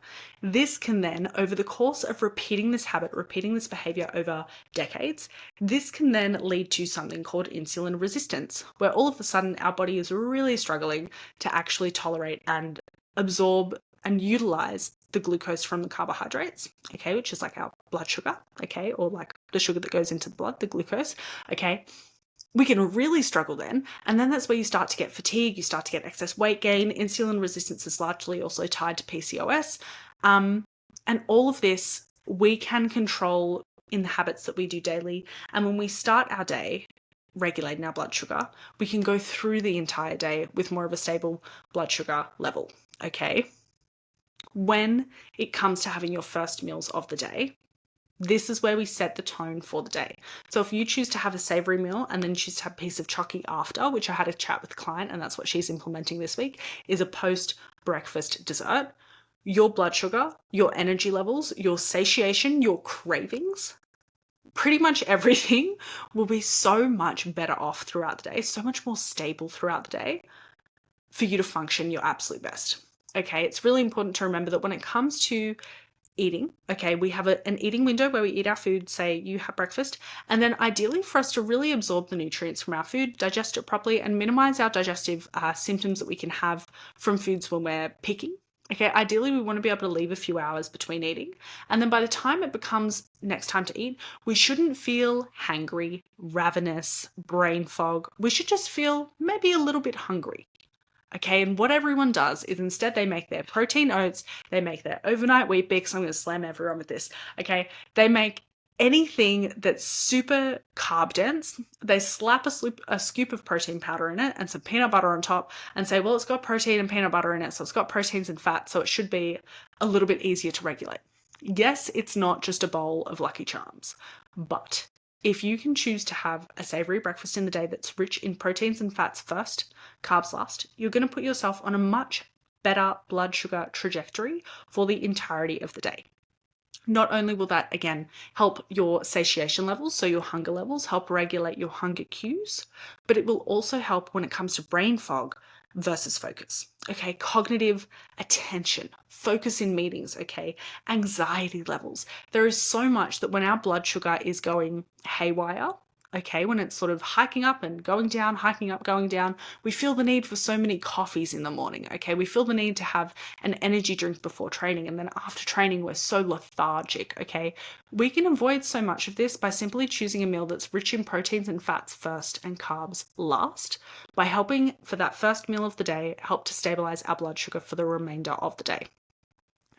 this can then, over the course of repeating this habit, repeating this behavior over decades, this can then lead to something called insulin resistance, where all of a sudden our body is really struggling to actually tolerate and absorb and utilize the glucose from the carbohydrates, okay, which is like our blood sugar, okay, or like the sugar that goes into the blood, the glucose, okay. We can really struggle then. And then that's where you start to get fatigue, you start to get excess weight gain. Insulin resistance is largely also tied to PCOS. And all of this we can control in the habits that we do daily. And when we start our day regulating our blood sugar, we can go through the entire day with more of a stable blood sugar level, okay? When it comes to having your first meals of the day, this is where we set the tone for the day. So if you choose to have a savory meal and then choose to have a piece of chocky after, which I had a chat with a client and that's what she's implementing this week, is a post-breakfast dessert, your blood sugar, your energy levels, your satiation, your cravings, pretty much everything will be so much better off throughout the day, so much more stable throughout the day for you to function your absolute best. Okay, it's really important to remember that when it comes to eating, okay, we have an eating window where we eat our food, say you have breakfast, and then ideally for us to really absorb the nutrients from our food, digest it properly, and minimize our digestive symptoms that we can have from foods when we're picking. Okay, ideally we want to be able to leave a few hours between eating, and then by the time it becomes next time to eat, we shouldn't feel hangry, ravenous, brain fog. We should just feel maybe a little bit hungry. Okay, and what everyone does is instead they make their protein oats, they make their overnight wheat bix. I'm going to slam everyone with this. Okay, they make anything that's super carb dense. They slap a scoop of protein powder in it and some peanut butter on top and say, well, it's got protein and peanut butter in it, so it's got proteins and fat, so it should be a little bit easier to regulate. Yes, it's not just a bowl of Lucky Charms, but if you can choose to have a savory breakfast in the day that's rich in proteins and fats first, carbs last, you're going to put yourself on a much better blood sugar trajectory for the entirety of the day. Not only will that, again, help your satiation levels, so your hunger levels, help regulate your hunger cues, but it will also help when it comes to brain fog versus focus. Okay, cognitive attention, focus in meetings, okay, anxiety levels. There is so much that when our blood sugar is going haywire, okay, when it's sort of hiking up and going down, hiking up, going down, we feel the need for so many coffees in the morning, okay? We feel the need to have an energy drink before training, and then after training, we're so lethargic, okay? We can avoid so much of this by simply choosing a meal that's rich in proteins and fats first and carbs last, by helping for that first meal of the day, help to stabilize our blood sugar for the remainder of the day.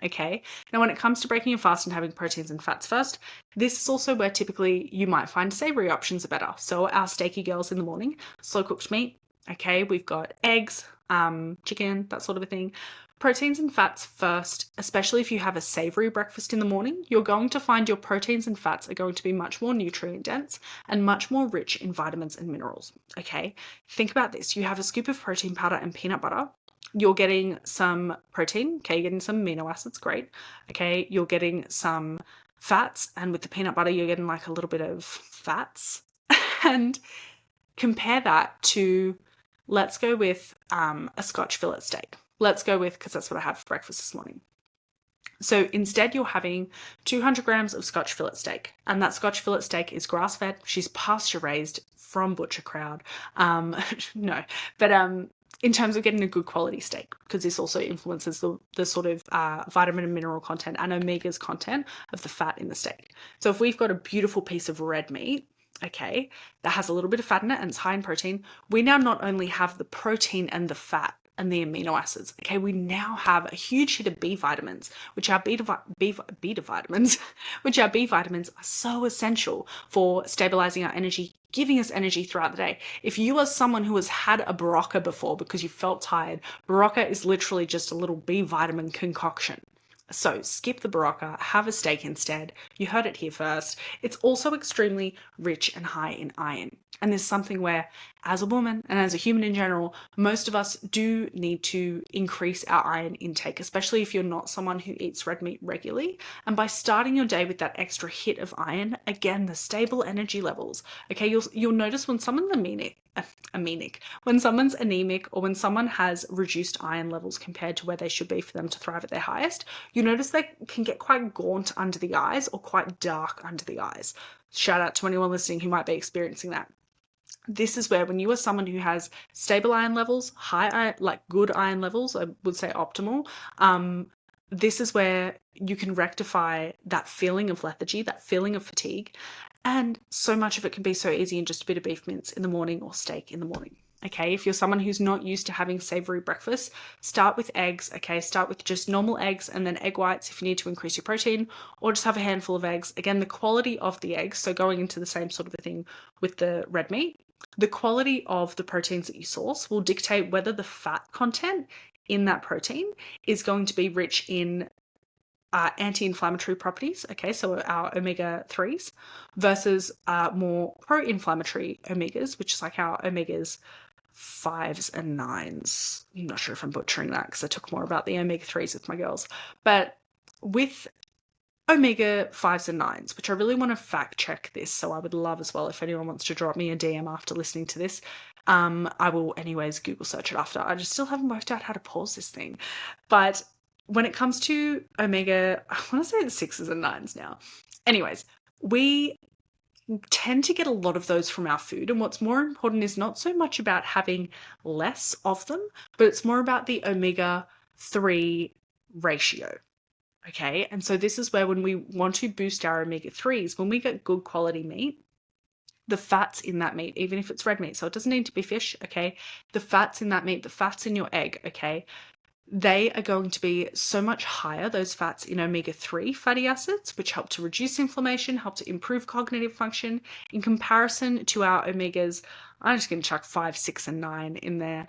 Okay, now when it comes to breaking your fast and having proteins and fats first, this is also where typically you might find savory options are better. So our steaky girls in the morning, slow cooked meat, okay, we've got eggs, chicken, that sort of a thing. Proteins and fats first, especially if you have a savory breakfast in the morning, you're going to find your proteins and fats are going to be much more nutrient dense and much more rich in vitamins and minerals, okay? Think about this, you have a scoop of protein powder and peanut butter. You're getting some protein, okay, you're getting some amino acids, great, okay, you're getting some fats, and with the peanut butter, you're getting like a little bit of fats. And compare that to, let's go with a Scotch fillet steak. Let's go with, because that's what I had for breakfast this morning. So instead, you're having 200 grams of Scotch fillet steak, and that Scotch fillet steak is grass-fed. She's pasture-raised from Butcher Crowd. No, but in terms of getting a good quality steak, because this also influences the sort of vitamin and mineral content and omegas content of the fat in the steak. So if we've got a beautiful piece of red meat, okay, that has a little bit of fat in it and it's high in protein, we now not only have the protein and the fat and the amino acids, okay, we now have a huge hit of B vitamins, which are beta vitamins, which are B vitamins are so essential for stabilizing our energy, giving us energy throughout the day. If you are someone who has had a Berocca before because you felt tired, Berocca is literally just a little B vitamin concoction. So skip the Berocca, have a steak instead. You heard it here first. It's also extremely rich and high in iron. And there's something where, as a woman and as a human in general, most of us do need to increase our iron intake, especially if you're not someone who eats red meat regularly. And by starting your day with that extra hit of iron, again, the stable energy levels. Okay, you'll notice when someone's when someone's anemic or when someone has reduced iron levels compared to where they should be for them to thrive at their highest, you notice they can get quite gaunt under the eyes or quite dark under the eyes. Shout out to anyone listening who might be experiencing that. This is where, when you are someone who has stable iron levels, high iron, like good iron levels, I would say optimal, this is where you can rectify that feeling of lethargy, that feeling of fatigue. And so much of it can be so easy in just a bit of beef mince in the morning or steak in the morning. Okay, if you're someone who's not used to having savory breakfast, start with eggs. Okay, start with just normal eggs and then egg whites if you need to increase your protein, or just have a handful of eggs. Again, the quality of the eggs, so going into the same sort of a thing with the red meat, the quality of the proteins that you source will dictate whether the fat content in that protein is going to be rich in anti-inflammatory properties, okay, so our omega-3s, versus more pro-inflammatory omegas, which is like our omegas 5s and 9s. I'm not sure if I'm butchering that because I took more about the omega-3s with my girls. But with omega 5s and 9s, which I really want to fact check this, so I would love as well if anyone wants to drop me a DM after listening to this. I will anyways Google search it after. I just still haven't worked out how to pause this thing. But when it comes to omega, I want to say it's 6s and 9s now. Anyways, we tend to get a lot of those from our food, and what's more important is not so much about having less of them, but it's more about the omega-3 ratio. Okay, and so this is where, when we want to boost our omega-3s, when we get good quality meat, the fats in that meat, even if it's red meat, so it doesn't need to be fish, okay, the fats in that meat, the fats in your egg, okay, they are going to be so much higher, those fats in omega-3 fatty acids, which help to reduce inflammation, help to improve cognitive function, in comparison to our omegas. I'm just going to chuck 5, 6, and 9 in there.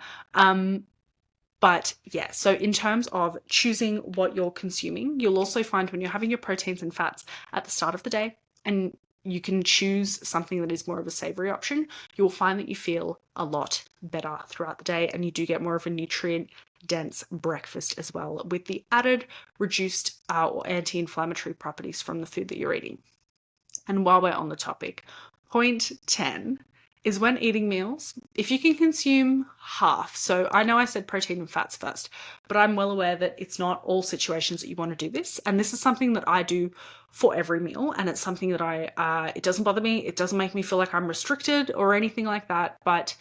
But yeah, so in terms of choosing what you're consuming, you'll also find when you're having your proteins and fats at the start of the day, and you can choose something that is more of a savory option, you'll find that you feel a lot better throughout the day, and you do get more of a nutrient-dense breakfast as well, with the added reduced or anti-inflammatory properties from the food that you're eating. And while we're on the topic, point 10 is, when eating meals, if you can consume half. So I know I said protein and fats first, but I'm well aware that it's not all situations that you want to do this. And this is something that I do for every meal. And it's something that it doesn't bother me. It doesn't make me feel like I'm restricted or anything like that. But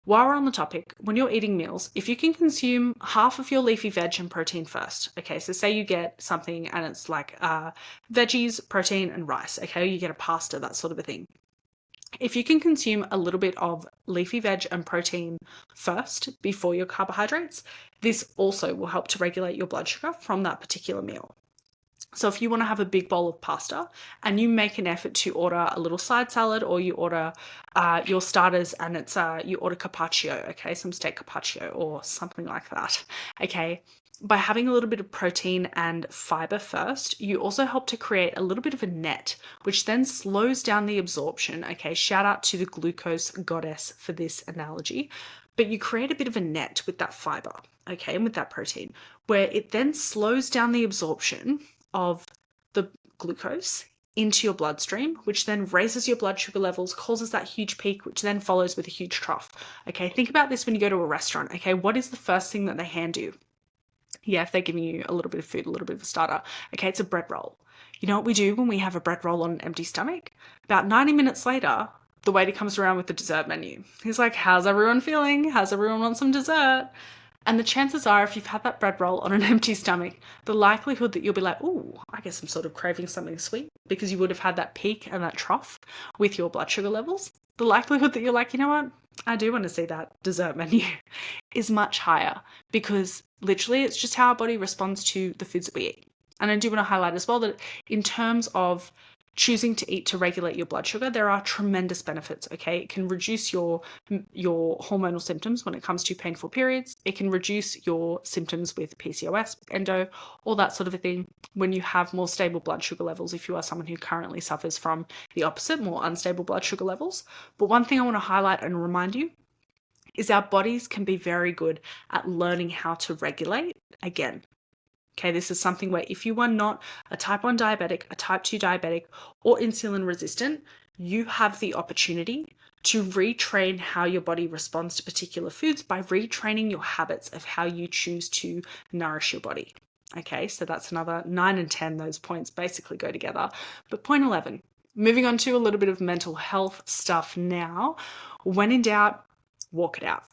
while we're on the topic, when you're eating meals, if you can consume half of your leafy veg and protein first, okay, so say you get something and it's like veggies, protein, and rice, okay, you get a pasta, that sort of a thing. If you can consume a little bit of leafy veg and protein first before your carbohydrates, this also will help to regulate your blood sugar from that particular meal. So if you want to have a big bowl of pasta and you make an effort to order a little side salad, or you order your starters and it's you order carpaccio, okay, some steak carpaccio or something like that, okay, by having a little bit of protein and fiber first, you also help to create a little bit of a net, which then slows down the absorption. Okay, shout out to the glucose goddess for this analogy. But you create a bit of a net with that fiber, okay, and with that protein, where it then slows down the absorption of the glucose into your bloodstream, which then raises your blood sugar levels, causes that huge peak, which then follows with a huge trough. Okay, think about this when you go to a restaurant. Okay, what is the first thing that they hand you? Yeah, if they're giving you a little bit of food, a little bit of a starter, okay, it's a bread roll. You know what we do when we have a bread roll on an empty stomach? About 90 minutes later, the waiter comes around with the dessert menu. He's like, how's everyone feeling? How's everyone want some dessert? And the chances are, if you've had that bread roll on an empty stomach, the likelihood that you'll be like, oh, I guess I'm sort of craving something sweet, because you would have had that peak and that trough with your blood sugar levels. The likelihood that you're like, you know what, I do want to see that dessert menu is much higher, because literally it's just how our body responds to the foods that we eat. And I do want to highlight as well that in terms of choosing to eat to regulate your blood sugar, there are tremendous benefits, okay? It can reduce your hormonal symptoms when it comes to painful periods. It can reduce your symptoms with PCOS, endo, all that sort of a thing when you have more stable blood sugar levels, if you are someone who currently suffers from the opposite, more unstable blood sugar levels. But one thing I want to highlight and remind you is our bodies can be very good at learning how to regulate again. Okay, this is something where if you are not a type 1 diabetic, a type 2 diabetic, or insulin resistant, you have the opportunity to retrain how your body responds to particular foods by retraining your habits of how you choose to nourish your body. Okay, so that's another 9 and 10, those points basically go together. But point 11, moving on to a little bit of mental health stuff now. When in doubt, walk it out.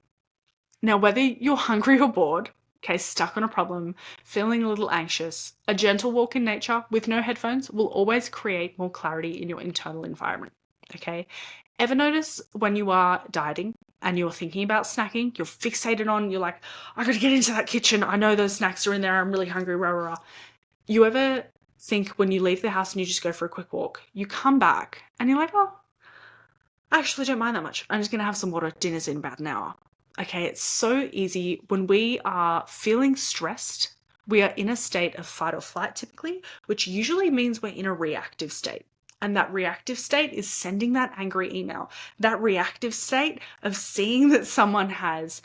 Now, whether you're hungry or bored, okay, stuck on a problem, feeling a little anxious, a gentle walk in nature with no headphones will always create more clarity in your internal environment, okay? Ever notice when you are dieting and you're thinking about snacking, you're fixated on, you're like, I gotta get into that kitchen, I know those snacks are in there, I'm really hungry, rah, rah, rah. You ever think when you leave the house and you just go for a quick walk, you come back and you're like, oh, I actually don't mind that much. I'm just gonna have some water, dinner's in about an hour. Okay, it's so easy when we are feeling stressed. We are in a state of fight or flight typically, which usually means we're in a reactive state. And that reactive state is sending that angry email. That reactive state of seeing that someone has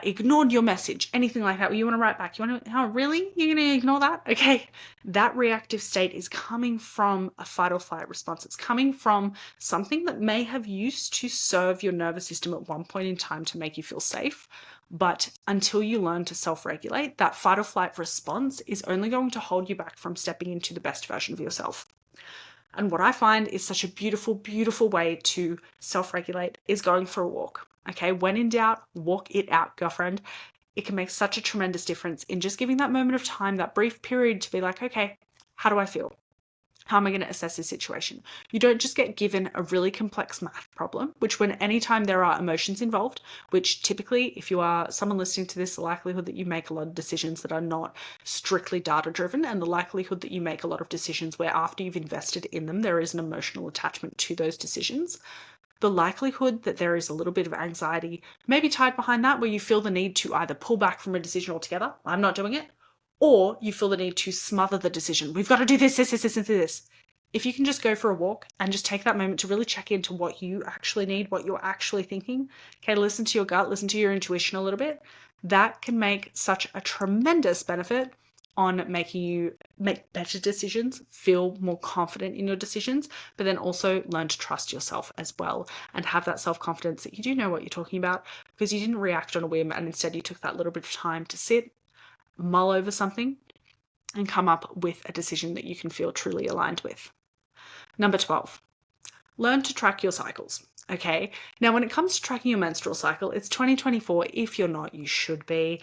ignored your message, anything like that, where you want to write back. You want to, oh, really? You're going to ignore that? Okay. That reactive state is coming from a fight or flight response. It's coming from something that may have used to serve your nervous system at one point in time to make you feel safe. But until you learn to self-regulate, that fight or flight response is only going to hold you back from stepping into the best version of yourself. And what I find is such a beautiful, beautiful way to self-regulate is going for a walk. Okay, when in doubt, walk it out, girlfriend. It can make such a tremendous difference in just giving that moment of time, that brief period to be like, okay, how do I feel? How am I going to assess this situation? You don't just get given a really complex math problem, which when anytime there are emotions involved, which typically if you are someone listening to this, the likelihood that you make a lot of decisions that are not strictly data driven, and the likelihood that you make a lot of decisions where after you've invested in them, there is an emotional attachment to those decisions. The likelihood that there is a little bit of anxiety maybe tied behind that, where you feel the need to either pull back from a decision altogether, I'm not doing it, or you feel the need to smother the decision. We've got to do this, this, this, this, and this. If you can just go for a walk and just take that moment to really check into what you actually need, what you're actually thinking, okay, listen to your gut, listen to your intuition a little bit, that can make such a tremendous benefit on making you make better decisions, feel more confident in your decisions, but then also learn to trust yourself as well and have that self-confidence that you do know what you're talking about, because you didn't react on a whim and instead you took that little bit of time to sit, mull over something, and come up with a decision that you can feel truly aligned with. Number 12, learn to track your cycles. Okay, now when it comes to tracking your menstrual cycle, it's 2024. If you're not, you should be.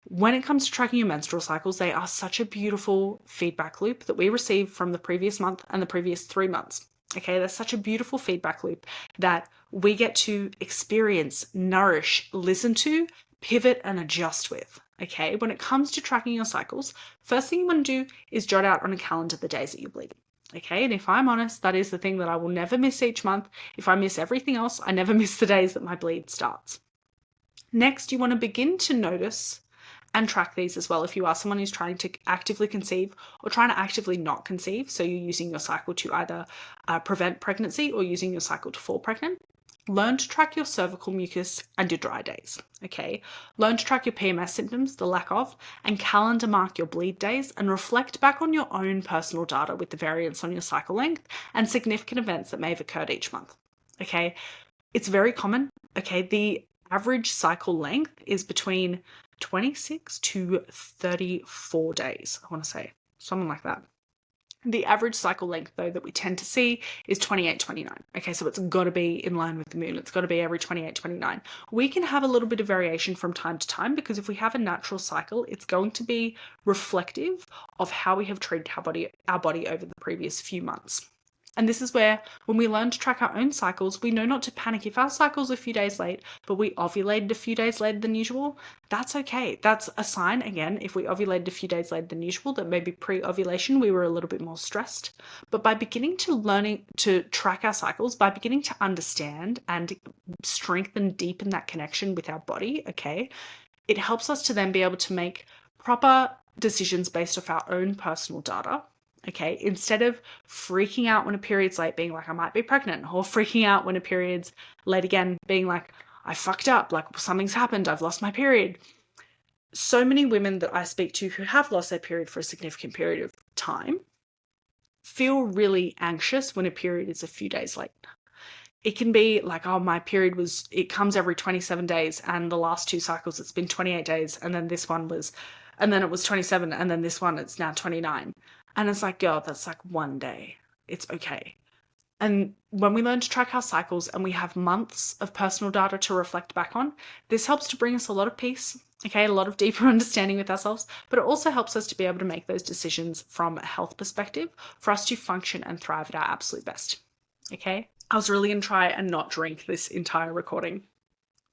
When it comes to tracking your menstrual cycles, they are such a beautiful feedback loop that we receive from the previous month and the previous 3 months. Okay, that's such a beautiful feedback loop that we get to experience, nourish, listen to, pivot, and adjust with. Okay, when it comes to tracking your cycles, first thing you want to do is jot out on a calendar the days that you bleed. Okay, and if I'm honest, that is the thing that I will never miss each month. If I miss everything else, I never miss the days that my bleed starts. Next, you want to begin to notice and track these as well if you are someone who's trying to actively conceive or trying to actively not conceive. So you're using your cycle to either prevent pregnancy or using your cycle to fall pregnant. Learn to track your cervical mucus and your dry days, okay? Learn to track your PMS symptoms, the lack of, and calendar mark your bleed days and reflect back on your own personal data with the variance on your cycle length and significant events that may have occurred each month, okay? It's very common, okay? The average cycle length is between 26 to 34 days, I want to say, something like that. The average cycle length, though, that we tend to see is 28, 29. Okay, so it's got to be in line with the moon. It's got to be every 28, 29. We can have a little bit of variation from time to time because if we have a natural cycle, it's going to be reflective of how we have treated our body over the previous few months. And this is where, when we learn to track our own cycles, we know not to panic if our cycle's a few days late, but we ovulated a few days later than usual. That's okay. That's a sign, again, if we ovulated a few days later than usual, that maybe pre-ovulation we were a little bit more stressed. But by beginning to learning to track our cycles, by beginning to understand and strengthen, deepen that connection with our body, okay, it helps us to then be able to make proper decisions based off our own personal data. Okay, instead of freaking out when a period's late, being like, I might be pregnant, or freaking out when a period's late again, being like, I fucked up, like something's happened, I've lost my period. So many women that I speak to who have lost their period for a significant period of time feel really anxious when a period is a few days late. It can be like, oh, my period it comes every 27 days, and the last 2 cycles it's been 28 days, and then this one was, and then it was 27, and then this one it's now 29. And it's like, girl, that's like 1 day. It's okay. And when we learn to track our cycles and we have months of personal data to reflect back on, this helps to bring us a lot of peace, okay, a lot of deeper understanding with ourselves, but it also helps us to be able to make those decisions from a health perspective for us to function and thrive at our absolute best, okay? I was really going to try and not drink this entire recording,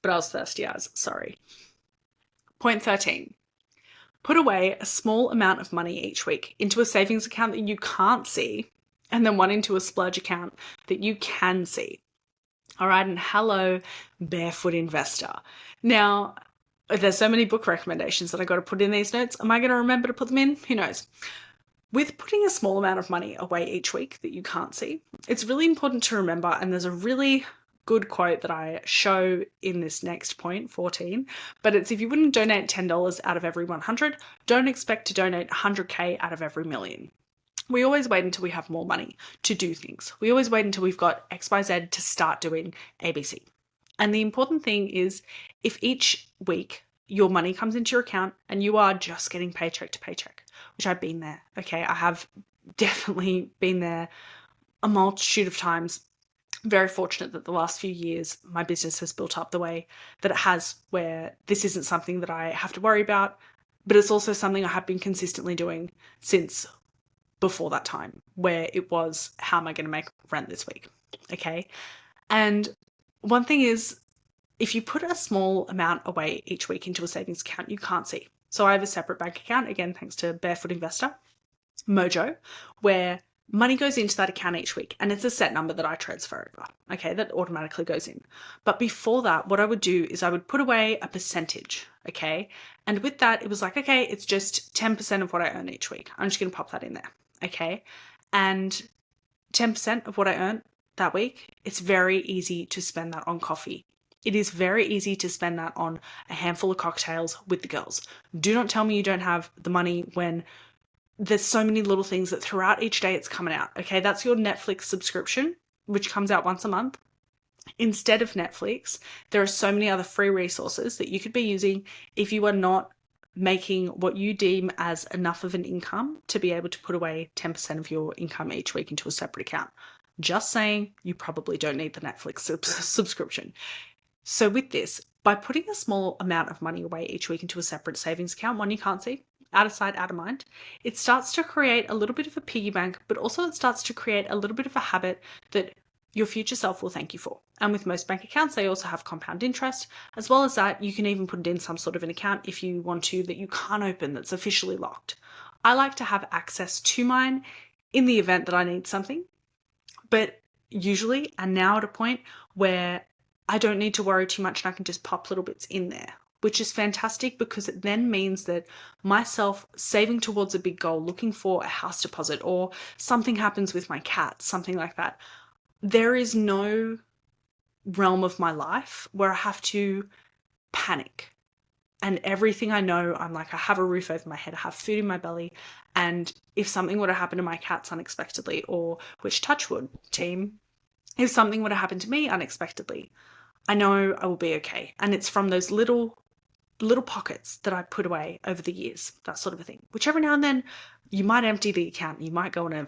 but I was thirsty as, sorry. Point 13. Put away a small amount of money each week into a savings account that you can't see, and then one into a splurge account that you can see. All right, and hello, barefoot investor. Now, there's so many book recommendations that I got to put in these notes. Am I going to remember to put them in? Who knows? With putting a small amount of money away each week that you can't see, it's really important to remember, and there's a really good quote that I show in this next point, 14, but it's, if you wouldn't donate $10 out of every 100, don't expect to donate 100K out of every million. We always wait until we have more money to do things. We always wait until we've got XYZ to start doing ABC. And the important thing is, if each week your money comes into your account and you are just getting paycheck to paycheck, which I've been there, okay? I have definitely been there a multitude of times. Very fortunate that the last few years my business has built up the way that it has, where this isn't something that I have to worry about, but it's also something I have been consistently doing since before that time, where it was, how am I going to make rent this week? Okay. And one thing is, if you put a small amount away each week into a savings account, you can't see. So I have a separate bank account, again, thanks to Barefoot Investor, Mojo, where money goes into that account each week, and it's a set number that I transfer over, okay, that automatically goes in. But before that, what I would do is I would put away a percentage, okay? And with that, it was like, okay, it's just 10% of what I earn each week. I'm just going to pop that in there, okay? And 10% of what I earn that week, it's very easy to spend that on coffee. It is very easy to spend that on a handful of cocktails with the girls. Do not tell me you don't have the money when there's so many little things that throughout each day it's coming out. Okay, that's your Netflix subscription, which comes out once a month. Instead of Netflix, there are so many other free resources that you could be using if you are not making what you deem as enough of an income to be able to put away 10% of your income each week into a separate account. Just saying, you probably don't need the Netflix subscription. So with this, by putting a small amount of money away each week into a separate savings account, one you can't see, out of sight, out of mind, it starts to create a little bit of a piggy bank, but also it starts to create a little bit of a habit that your future self will thank you for. And with most bank accounts, they also have compound interest. As well as that, you can even put it in some sort of an account if you want to, that you can't open, that's officially locked. I like to have access to mine in the event that I need something, but usually I'm now at a point where I don't need to worry too much and I can just pop little bits in there, which is fantastic because it then means that myself saving towards a big goal, looking for a house deposit, or something happens with my cat, something like that, there is no realm of my life where I have to panic. And everything I know, I'm like, I have a roof over my head, I have food in my belly, and if something were to happen to my cats unexpectedly, or, which touch wood, team, if something were to happen to me unexpectedly, I know I will be okay. And it's from those little pockets that I put away over the years, that sort of a thing, which every now and then you might empty the account, you might go on a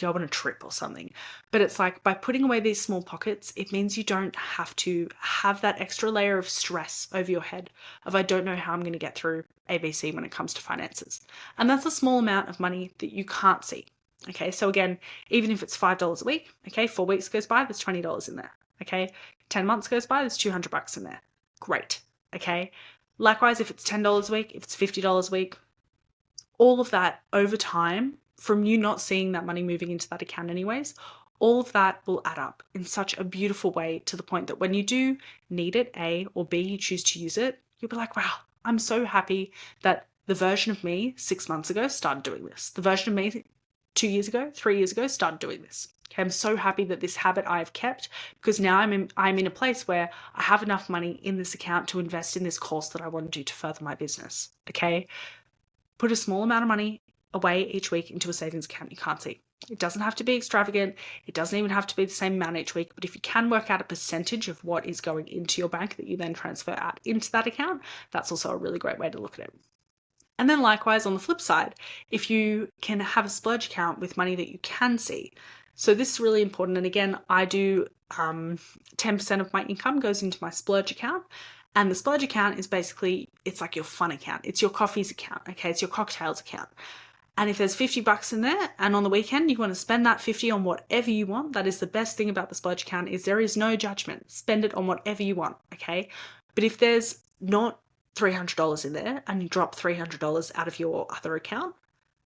go on a trip or something. But it's like by putting away these small pockets, it means you don't have to have that extra layer of stress over your head of I don't know how I'm going to get through ABC when it comes to finances. And that's a small amount of money that you can't see. Okay, so again, even if it's $5 a week, okay, 4 weeks goes by, there's $20 in there. Okay, 10 months goes by, there's $200 in there. Great. Okay, likewise, if it's $10 a week, if it's $50 a week, all of that over time, from you not seeing that money moving into that account anyways, all of that will add up in such a beautiful way to the point that when you do need it, A, or B, you choose to use it, you'll be like, wow, I'm so happy that the version of me 6 months ago started doing this. The version of me 2 years ago, 3 years ago started doing this. Okay, I'm so happy that this habit I've kept, because now I'm in a place where I have enough money in this account to invest in this course that I want to do to further my business. Okay, put a small amount of money away each week into a savings account you can't see. It doesn't have to be extravagant. It doesn't even have to be the same amount each week. But if you can work out a percentage of what is going into your bank that you then transfer out into that account, that's also a really great way to look at it. And then likewise, on the flip side, if you can have a splurge account with money that you can see. So this is really important. And again, I do 10% of my income goes into my splurge account. And the splurge account is basically, it's like your fun account. It's your coffees account, okay? It's your cocktails account. And if there's $50 in there and on the weekend you want to spend that 50 on whatever you want, that is the best thing about the splurge account is there is no judgment. Spend it on whatever you want, okay? But if there's not $300 in there and you drop $300 out of your other account,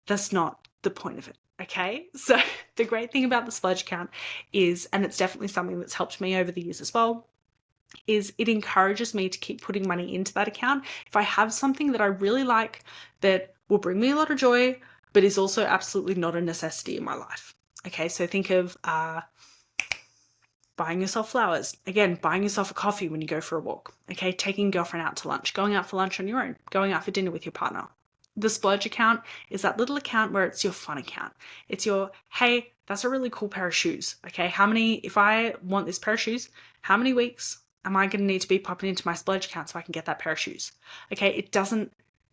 that's not the point of it, okay? So the great thing about the splurge account is, and it's definitely something that's helped me over the years as well, is it encourages me to keep putting money into that account. If I have something that I really like that will bring me a lot of joy, but is also absolutely not a necessity in my life. Okay, so think of buying yourself flowers. Again, buying yourself a coffee when you go for a walk. Okay, taking a girlfriend out to lunch, going out for lunch on your own, going out for dinner with your partner. The splurge account is that little account where it's your fun account. It's your, hey, that's a really cool pair of shoes. Okay, if I want this pair of shoes, how many weeks am I going to need to be popping into my splurge account so I can get that pair of shoes? Okay,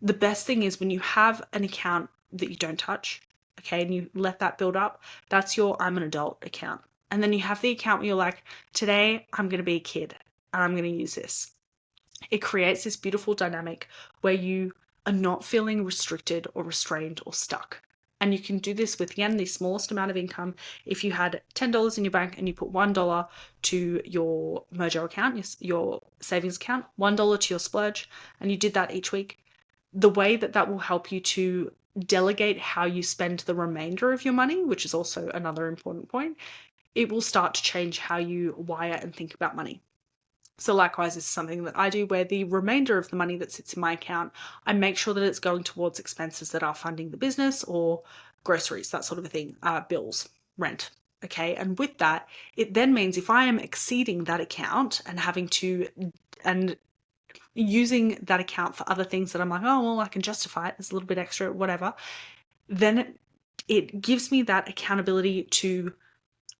the best thing is when you have an account that you don't touch, okay, and you let that build up, that's your I'm an adult account. And then you have the account where you're like, today I'm going to be a kid and I'm going to use this. It creates this beautiful dynamic where you are not feeling restricted or restrained or stuck. And you can do this with, again, the smallest amount of income. If you had $10 in your bank and you put $1 to your Mojo account, your savings account, $1 to your splurge, and you did that each week, the way that will help you to delegate how you spend the remainder of your money, which is also another important point, it will start to change how you wire and think about money. So likewise, this is something that I do where the remainder of the money that sits in my account, I make sure that it's going towards expenses that are funding the business or groceries, that sort of a thing, bills, rent. Okay. And with that, it then means if I am exceeding that account and using that account for other things that I'm like, oh, well, I can justify it. There's a little bit extra, whatever. Then it gives me that accountability to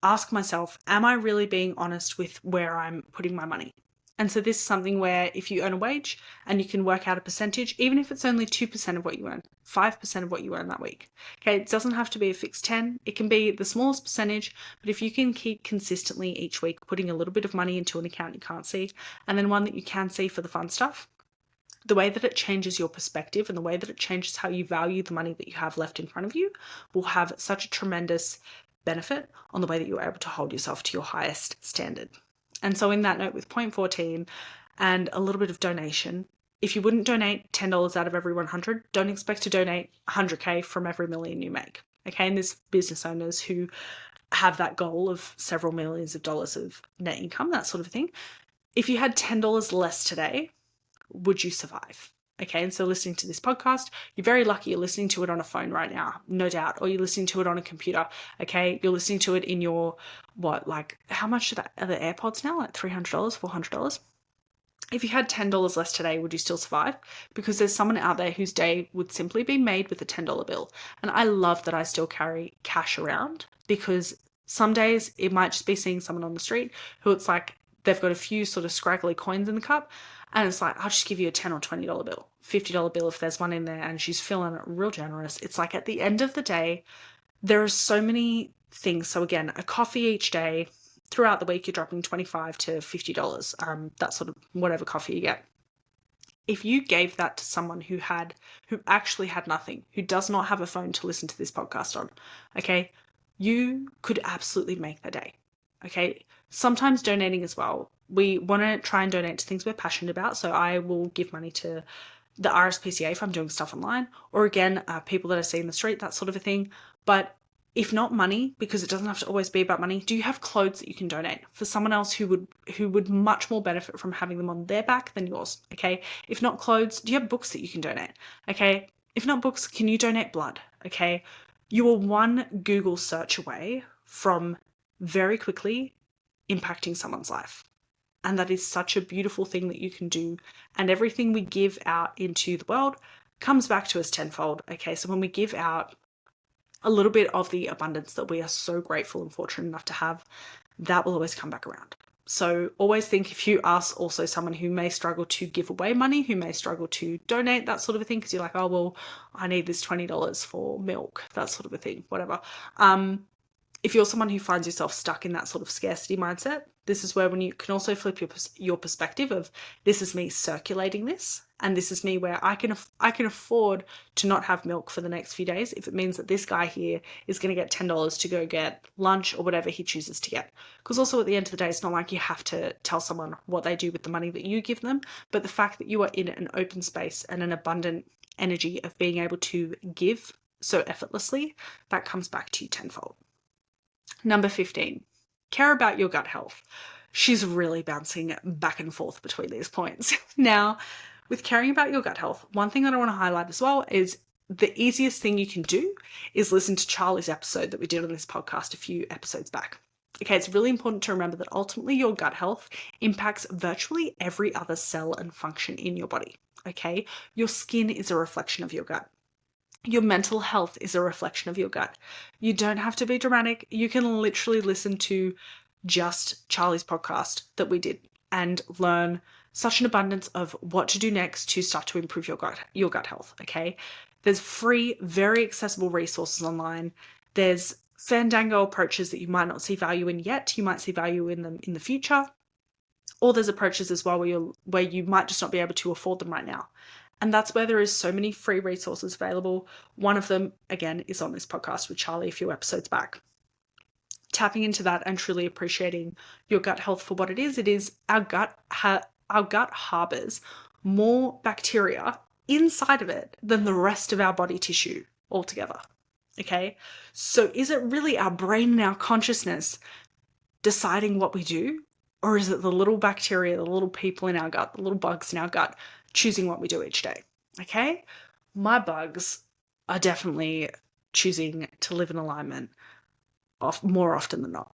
ask myself, am I really being honest with where I'm putting my money? And so this is something where if you earn a wage and you can work out a percentage, even if it's only 2% of what you earn, 5% of what you earn that week. Okay, it doesn't have to be a fixed 10. It can be the smallest percentage, but if you can keep consistently each week putting a little bit of money into an account you can't see, and then one that you can see for the fun stuff, the way that it changes your perspective and the way that it changes how you value the money that you have left in front of you will have such a tremendous benefit on the way that you're able to hold yourself to your highest standard. And so in that note with point 14 and a little bit of donation, if you wouldn't donate $10 out of every 100, don't expect to donate 100K from every million you make. Okay, and there's business owners who have that goal of several millions of dollars of net income, that sort of thing. If you had $10 less today, would you survive? Okay, and so listening to this podcast, you're very lucky you're listening to it on a phone right now, no doubt, or you're listening to it on a computer, okay? You're listening to it in your, how much are the AirPods now? Like $300, $400? If you had $10 less today, would you still survive? Because there's someone out there whose day would simply be made with a $10 bill. And I love that I still carry cash around, because some days it might just be seeing someone on the street who it's like they've got a few sort of scraggly coins in the cup, and it's like, I'll just give you a $10 or $20 bill, $50 bill if there's one in there, and she's feeling real generous. It's like at the end of the day, there are so many things. So again, a coffee each day. Throughout the week, you're dropping $25 to $50, that sort of whatever coffee you get. If you gave that to someone who actually had nothing, who does not have a phone to listen to this podcast on, okay, you could absolutely make their day. Okay. Sometimes donating as well. We want to try and donate to things we're passionate about. So I will give money to the RSPCA if I'm doing stuff online, or again, people that I see in the street, that sort of a thing. But if not money, because it doesn't have to always be about money, do you have clothes that you can donate for someone else who would much more benefit from having them on their back than yours? Okay. If not clothes, do you have books that you can donate? Okay. If not books, can you donate blood? Okay. You are one Google search away from very quickly impacting someone's life. And that is such a beautiful thing that you can do. And everything we give out into the world comes back to us tenfold. Okay. So when we give out a little bit of the abundance that we are so grateful and fortunate enough to have, that will always come back around. So always think, if you ask also someone who may struggle to give away money, who may struggle to donate, that sort of a thing, because you're like, oh, well, I need this $20 for milk, that sort of a thing, whatever. If you're someone who finds yourself stuck in that sort of scarcity mindset, this is where when you can also flip your perspective of, this is me circulating this, and this is me where I can afford to not have milk for the next few days if it means that this guy here is going to get $10 to go get lunch or whatever he chooses to get. Because also at the end of the day, it's not like you have to tell someone what they do with the money that you give them, but the fact that you are in an open space and an abundant energy of being able to give so effortlessly, that comes back to you tenfold. Number 15, care about your gut health. She's really bouncing back and forth between these points. Now, with caring about your gut health, one thing that I want to highlight as well is the easiest thing you can do is listen to Charlie's episode that we did on this podcast a few episodes back. Okay, it's really important to remember that ultimately your gut health impacts virtually every other cell and function in your body. Okay, your skin is a reflection of your gut. Your mental health is a reflection of your gut. You don't have to be dramatic. You can literally listen to just Charlie's podcast that we did and learn such an abundance of what to do next to start to improve your gut health, okay? There's free, very accessible resources online. There's fandango approaches that you might not see value in yet. You might see value in them in the future. Or there's approaches as well where you might just not be able to afford them right now. And that's where there is so many free resources available. One of them, again, is on this podcast with Charlie a few episodes back. Tapping into that and truly appreciating your gut health for what it is our gut harbors more bacteria inside of it than the rest of our body tissue altogether. Okay? So is it really our brain and our consciousness deciding what we do? Or is it the little bacteria, the little people in our gut, the little bugs in our gut, choosing what we do each day? Okay? My bugs are definitely choosing to live in alignment more often than not.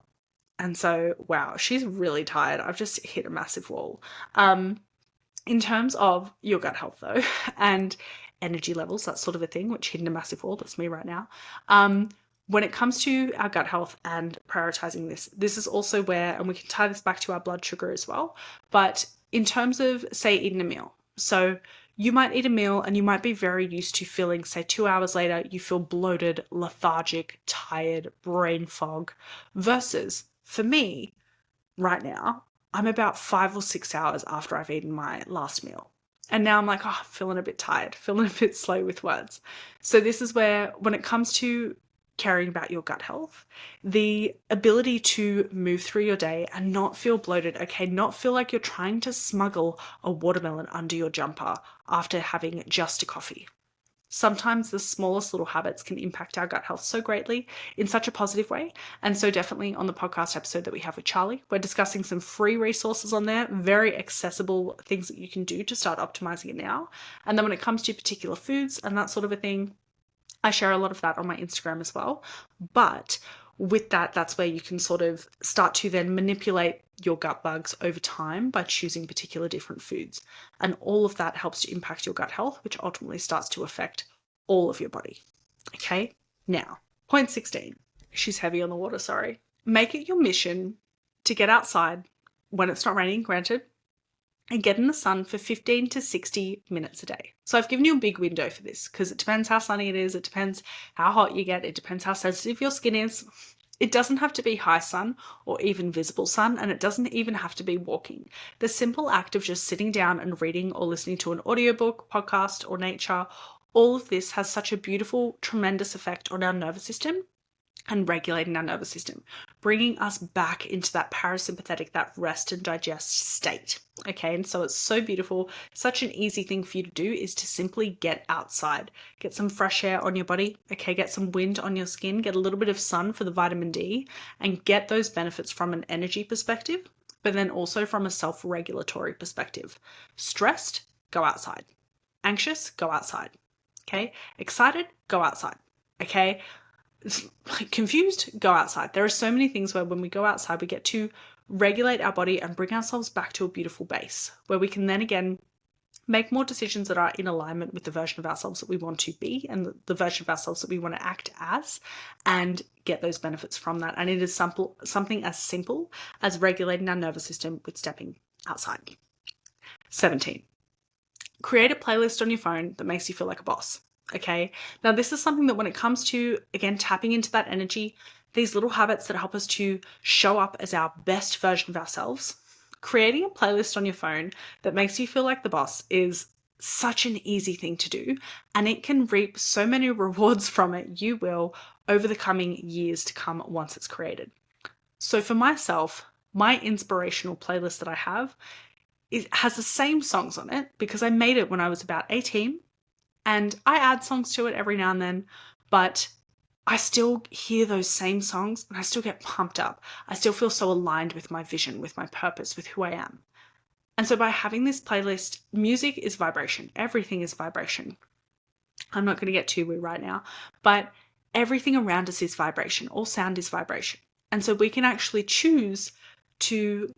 And so, wow, she's really tired. I've just hit a massive wall. In terms of your gut health though, and energy levels, that sort of a thing, which hit a massive wall, that's me right now. When it comes to our gut health and prioritizing this is also where, and we can tie this back to our blood sugar as well, but in terms of, say, eating a meal. So you might eat a meal and you might be very used to feeling, say, 2 hours later, you feel bloated, lethargic, tired, brain fog, versus for me right now, I'm about 5 or 6 hours after I've eaten my last meal. And now I'm like, oh, I'm feeling a bit tired, feeling a bit slow with words. So this is where, when it comes to caring about your gut health, the ability to move through your day and not feel bloated, okay, not feel like you're trying to smuggle a watermelon under your jumper after having just a coffee. Sometimes the smallest little habits can impact our gut health so greatly in such a positive way. And so definitely on the podcast episode that we have with Charlie, we're discussing some free resources on there, very accessible things that you can do to start optimizing it now. And then when it comes to particular foods and that sort of a thing, I share a lot of that on my Instagram as well. But with that, that's where you can sort of start to then manipulate your gut bugs over time by choosing particular different foods. And all of that helps to impact your gut health, which ultimately starts to affect all of your body. Okay, now, point 16. She's heavy on the water, sorry. Make it your mission to get outside when it's not raining, granted, and get in the sun for 15 to 60 minutes a day. So I've given you a big window for this because it depends how sunny it is, it depends how hot you get, it depends how sensitive your skin is. It doesn't have to be high sun or even visible sun, and it doesn't even have to be walking. The simple act of just sitting down and reading or listening to an audiobook, podcast, or nature, all of this has such a beautiful, tremendous effect on our nervous system and regulating our nervous system, bringing us back into that parasympathetic, that rest and digest state. Okay, and so it's so beautiful. Such an easy thing for you to do is to simply get outside, get some fresh air on your body, okay, get some wind on your skin, get a little bit of sun for the vitamin D, and get those benefits from an energy perspective, but then also from a self-regulatory perspective. Stressed, go outside. Anxious, go outside. Okay, excited, go outside. Okay, confused, go outside. There are so many things where when we go outside, we get to regulate our body and bring ourselves back to a beautiful base where we can then again make more decisions that are in alignment with the version of ourselves that we want to be and the version of ourselves that we want to act as, and get those benefits from that. And it is something as simple as regulating our nervous system with stepping outside. 17. Create a playlist on your phone that makes you feel like a boss. Okay, now this is something that when it comes to, again, tapping into that energy, these little habits that help us to show up as our best version of ourselves, creating a playlist on your phone that makes you feel like the boss is such an easy thing to do, and it can reap so many rewards from it, you will, over the coming years to come once it's created. So for myself, my inspirational playlist that I have, it has the same songs on it because I made it when I was about 18. And I add songs to it every now and then, but I still hear those same songs and I still get pumped up. I still feel so aligned with my vision, with my purpose, with who I am. And so by having this playlist, music is vibration. Everything is vibration. I'm not going to get too woo right now, but everything around us is vibration. All sound is vibration. And so we can actually choose to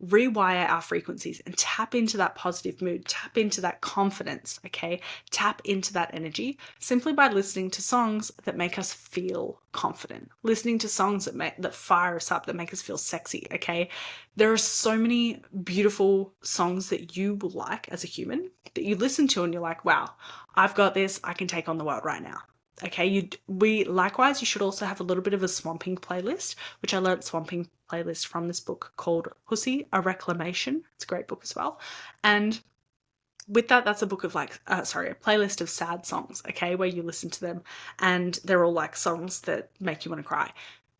rewire our frequencies and tap into that positive mood, tap into that confidence, okay? Tap into that energy simply by listening to songs that make us feel confident, listening to songs that fire us up, that make us feel sexy, okay? There are so many beautiful songs that you will like as a human that you listen to and you're like, wow, I've got this, I can take on the world right now. Okay, likewise, you should also have a little bit of a swamping playlist, which I learned swamping playlist from this book called Pussy, a Reclamation. It's a great book as well. And with that, that's a book of a playlist of sad songs, okay, where you listen to them and they're all like songs that make you want to cry.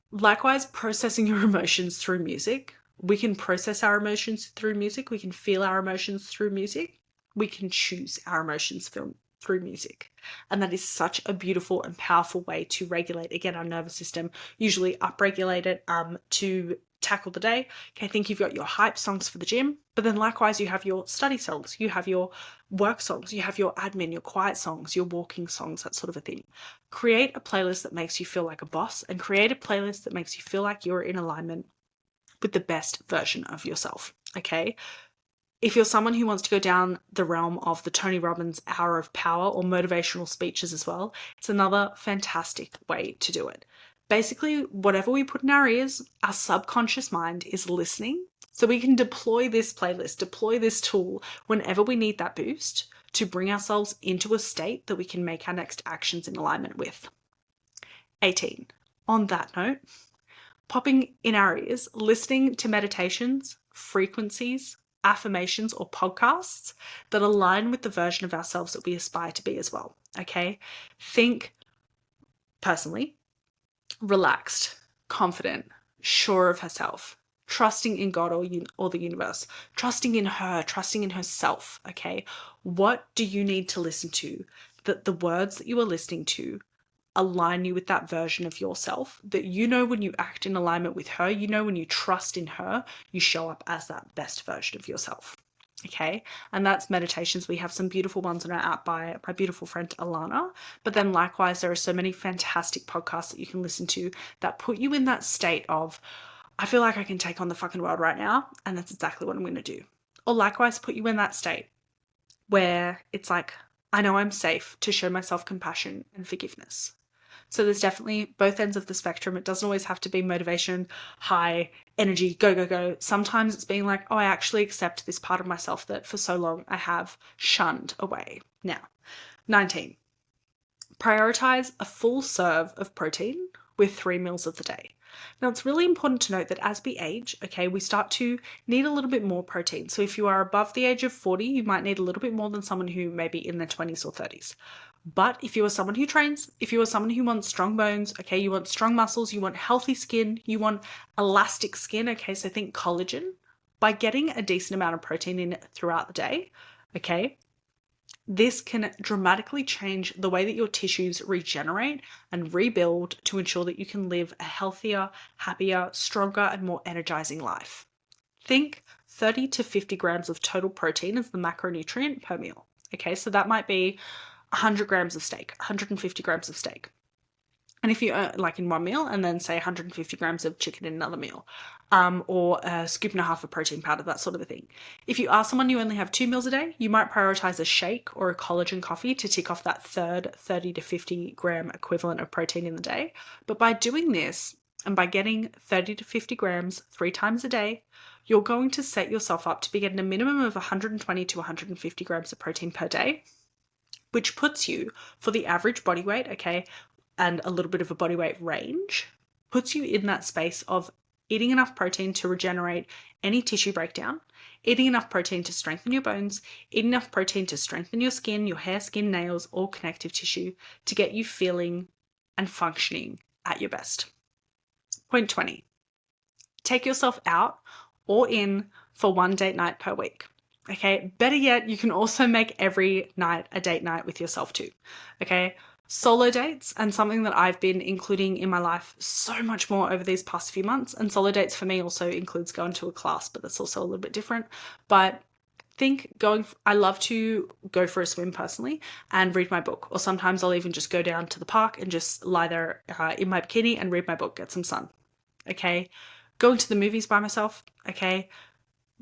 Likewise, processing your emotions through music. We can process our emotions through music. We can feel our emotions through music. We can choose our emotions through music. And that is such a beautiful and powerful way to regulate, again, our nervous system, usually upregulate it to tackle the day. Okay, I think you've got your hype songs for the gym, but then likewise you have your study songs, you have your work songs, you have your admin, your quiet songs, your walking songs, that sort of a thing. Create a playlist that makes you feel like a boss, and create a playlist that makes you feel like you're in alignment with the best version of yourself, okay? If you're someone who wants to go down the realm of the Tony Robbins Hour of Power or motivational speeches as well, it's another fantastic way to do it. Basically, whatever we put in our ears, our subconscious mind is listening. So we can deploy this playlist, deploy this tool whenever we need that boost to bring ourselves into a state that we can make our next actions in alignment with. 18. On that note, popping in our ears, listening to meditations, frequencies, affirmations, or podcasts that align with the version of ourselves that we aspire to be as well, okay? Think, personally, relaxed, confident, sure of herself, trusting in God or the universe, trusting in her, trusting in herself, okay? What do you need to listen to that the words that you are listening to align you with that version of yourself, that you know when you act in alignment with her, you know when you trust in her, you show up as that best version of yourself, okay? And that's meditations. We have some beautiful ones on our app by my beautiful friend Alana, but then likewise there are so many fantastic podcasts that you can listen to that put you in that state of, I feel like I can take on the fucking world right now, and that's exactly what I'm going to do. Or likewise put you in that state where it's like, I know I'm safe to show myself compassion and forgiveness. So there's definitely both ends of the spectrum. It doesn't always have to be motivation, high energy, go, go, go. Sometimes it's being like, oh, I actually accept this part of myself that for so long I have shunned away. Now, 19. Prioritize a full serve of protein with 3 meals of the day. Now, it's really important to note that as we age, okay, we start to need a little bit more protein. So if you are above the age of 40, you might need a little bit more than someone who may be in their 20s or 30s. But if you are someone who trains, if you are someone who wants strong bones, okay, you want strong muscles, you want healthy skin, you want elastic skin, okay, so think collagen, by getting a decent amount of protein in throughout the day, okay, this can dramatically change the way that your tissues regenerate and rebuild to ensure that you can live a healthier, happier, stronger, and more energizing life. Think 30 to 50 grams of total protein as the macronutrient per meal. Okay, so that might be 100 grams of steak, 150 grams of steak. And if you like in one meal, and then say 150 grams of chicken in another meal, or a scoop and a half of protein powder, that sort of a thing. If you are someone who only have 2 meals a day, you might prioritize a shake or a collagen coffee to tick off that third 30 to 50 gram equivalent of protein in the day. But by doing this, and by getting 30 to 50 grams 3 times a day, you're going to set yourself up to be getting a minimum of 120 to 150 grams of protein per day, which puts you, for the average body weight, okay, and a little bit of a body weight range, puts you in that space of eating enough protein to regenerate any tissue breakdown, eating enough protein to strengthen your bones, eating enough protein to strengthen your skin, your hair, skin, nails, all connective tissue, to get you feeling and functioning at your best. Point 20. Take yourself out or in for one date night per week. Okay, better yet, you can also make every night a date night with yourself too. Okay, solo dates, and something that I've been including in my life so much more over these past few months. And solo dates for me also includes going to a class, but that's also a little bit different. But I love to go for a swim personally and read my book. Or sometimes I'll even just go down to the park and just lie there in my bikini and read my book, get some sun. Okay, going to the movies by myself. Okay,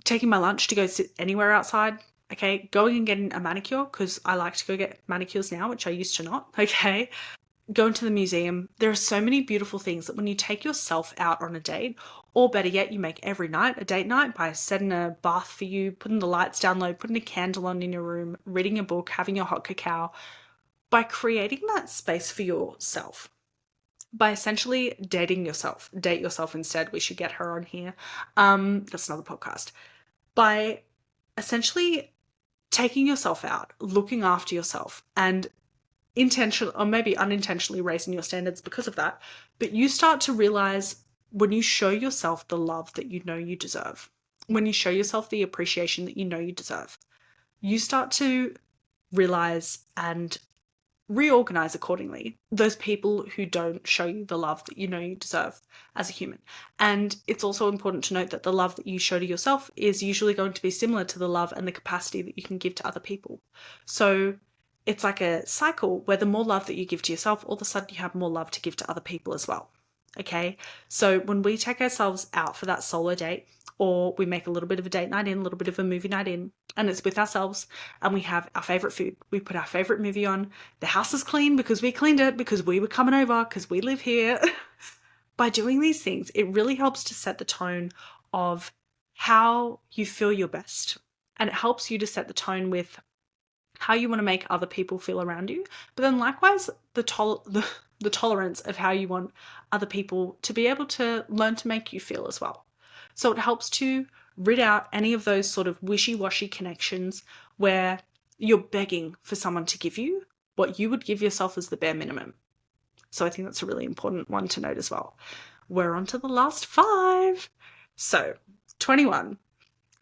taking my lunch to go sit anywhere outside. Okay, going and getting a manicure, because I like to go get manicures now, which I used to not. Okay, going to the museum. There are so many beautiful things that when you take yourself out on a date, or better yet, you make every night a date night by setting a bath for you, putting the lights down low, putting a candle on in your room, reading a book, having your hot cacao, by creating that space for yourself. By essentially dating yourself. Date yourself instead. We should get her on here. That's another podcast. By essentially taking yourself out, looking after yourself, and intentional or maybe unintentionally raising your standards because of that, but you start to realize when you show yourself the love that you know you deserve, when you show yourself the appreciation that you know you deserve, you start to realize and reorganize accordingly those people who don't show you the love that you know you deserve as a human. And it's also important to note that the love that you show to yourself is usually going to be similar to the love and the capacity that you can give to other people. So it's like a cycle where the more love that you give to yourself, all of a sudden you have more love to give to other people as well. Okay, so when we take ourselves out for that solo date, or we make a little bit of a date night in, a little bit of a movie night in, and it's with ourselves, and we have our favorite food, we put our favorite movie on, the house is clean because we cleaned it, because we were coming over, because we live here. By doing these things, it really helps to set the tone of how you feel your best, and it helps you to set the tone with how you want to make other people feel around you, but then likewise the tolerance of how you want other people to be able to learn to make you feel as well. So it helps to rid out any of those sort of wishy-washy connections where you're begging for someone to give you what you would give yourself as the bare minimum. So I think that's a really important one to note as well. We're on to the last 5. So 21,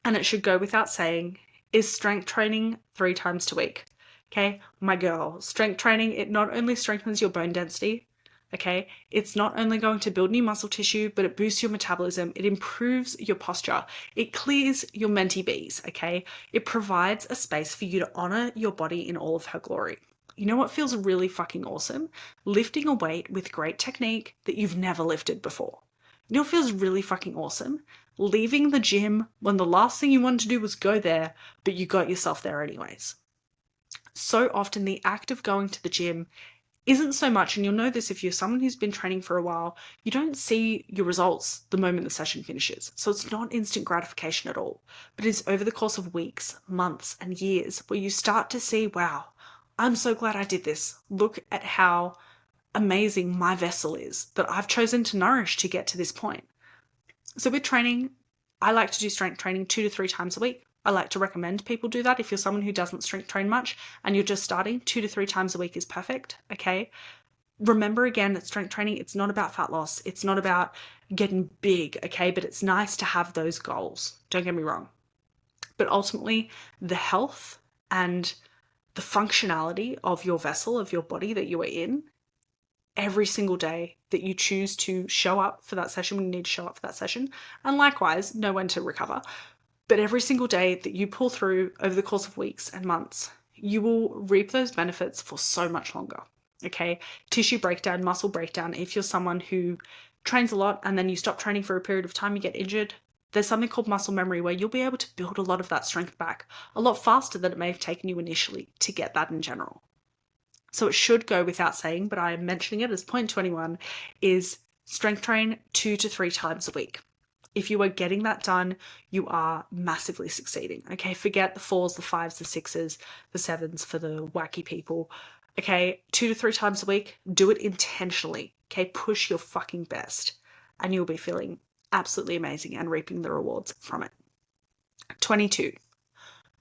and it should go without saying, is strength training 3 times a week. Okay, my girl, strength training, it not only strengthens your bone density, okay, it's not only going to build new muscle tissue, but it boosts your metabolism, it improves your posture, it clears your mentee bees, okay, it provides a space for you to honor your body in all of her glory. You know what feels really fucking awesome? Lifting a weight with great technique that you've never lifted before. You know what feels really fucking awesome? Leaving the gym when the last thing you wanted to do was go there, but you got yourself there anyways. So often the act of going to the gym isn't so much, and you'll know this if you're someone who's been training for a while, you don't see your results the moment the session finishes. So it's not instant gratification at all, but it's over the course of weeks, months, and years where you start to see, wow, I'm so glad I did this. Look at how amazing my vessel is that I've chosen to nourish to get to this point. So with training, I like to do strength training 2 to 3 times a week. I like to recommend people do that. If you're someone who doesn't strength train much and you're just starting, 2 to 3 times a week is perfect. Okay. Remember again that strength training, it's not about fat loss. It's not about getting big. Okay. But it's nice to have those goals. Don't get me wrong. But ultimately, the health and the functionality of your vessel, of your body that you are in, every single day that you choose to show up for that session when you need to show up for that session, and likewise, know when to recover. But every single day that you pull through over the course of weeks and months, you will reap those benefits for so much longer. Okay. Tissue breakdown, muscle breakdown. If you're someone who trains a lot and then you stop training for a period of time, you get injured, there's something called muscle memory where you'll be able to build a lot of that strength back a lot faster than it may have taken you initially to get that in general. So it should go without saying, but I am mentioning it as point 21 is strength train 2 to 3 times a week. If you are getting that done, you are massively succeeding. Okay, forget the 4s, the 5s, the 6s, the 7s for the wacky people. Okay, 2 to 3 times a week, do it intentionally. Okay, push your fucking best and you'll be feeling absolutely amazing and reaping the rewards from it. 22.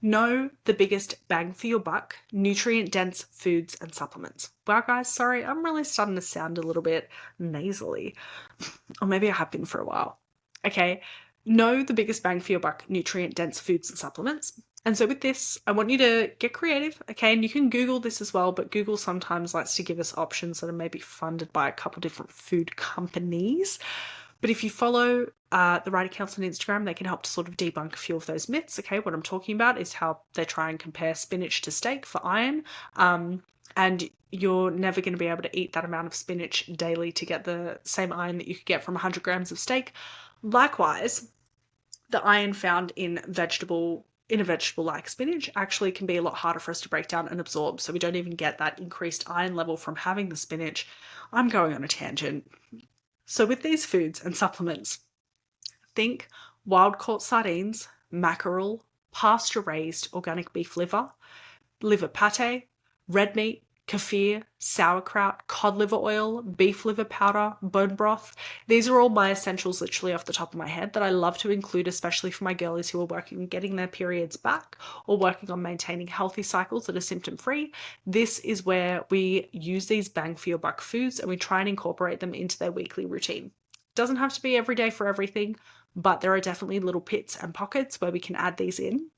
Know the biggest bang for your buck, nutrient-dense foods and supplements. Wow, guys, sorry, I'm really starting to sound a little bit nasally. Or maybe I have been for a while. Okay, know the biggest bang for your buck, nutrient-dense foods and supplements. And so with this, I want you to get creative, okay? And you can Google this as well, but Google sometimes likes to give us options that are maybe funded by a couple different food companies. But if you follow the right accounts on Instagram, they can help to sort of debunk a few of those myths. Okay, what I'm talking about is how they try and compare spinach to steak for iron. And you're never going to be able to eat that amount of spinach daily to get the same iron that you could get from 100 grams of steak. Likewise, the iron found in a vegetable like spinach actually can be a lot harder for us to break down and absorb. So we don't even get that increased iron level from having the spinach. I'm going on a tangent. So with these foods and supplements, think wild-caught sardines, mackerel, pasture-raised organic beef liver, liver pate, red meat, kefir, sauerkraut, cod liver oil, beef liver powder, bone broth. These are all my essentials literally off the top of my head that I love to include, especially for my girlies who are working on getting their periods back or working on maintaining healthy cycles that are symptom-free. This is where we use these bang for your buck foods and we try and incorporate them into their weekly routine. Doesn't have to be every day for everything, but there are definitely little pits and pockets where we can add these in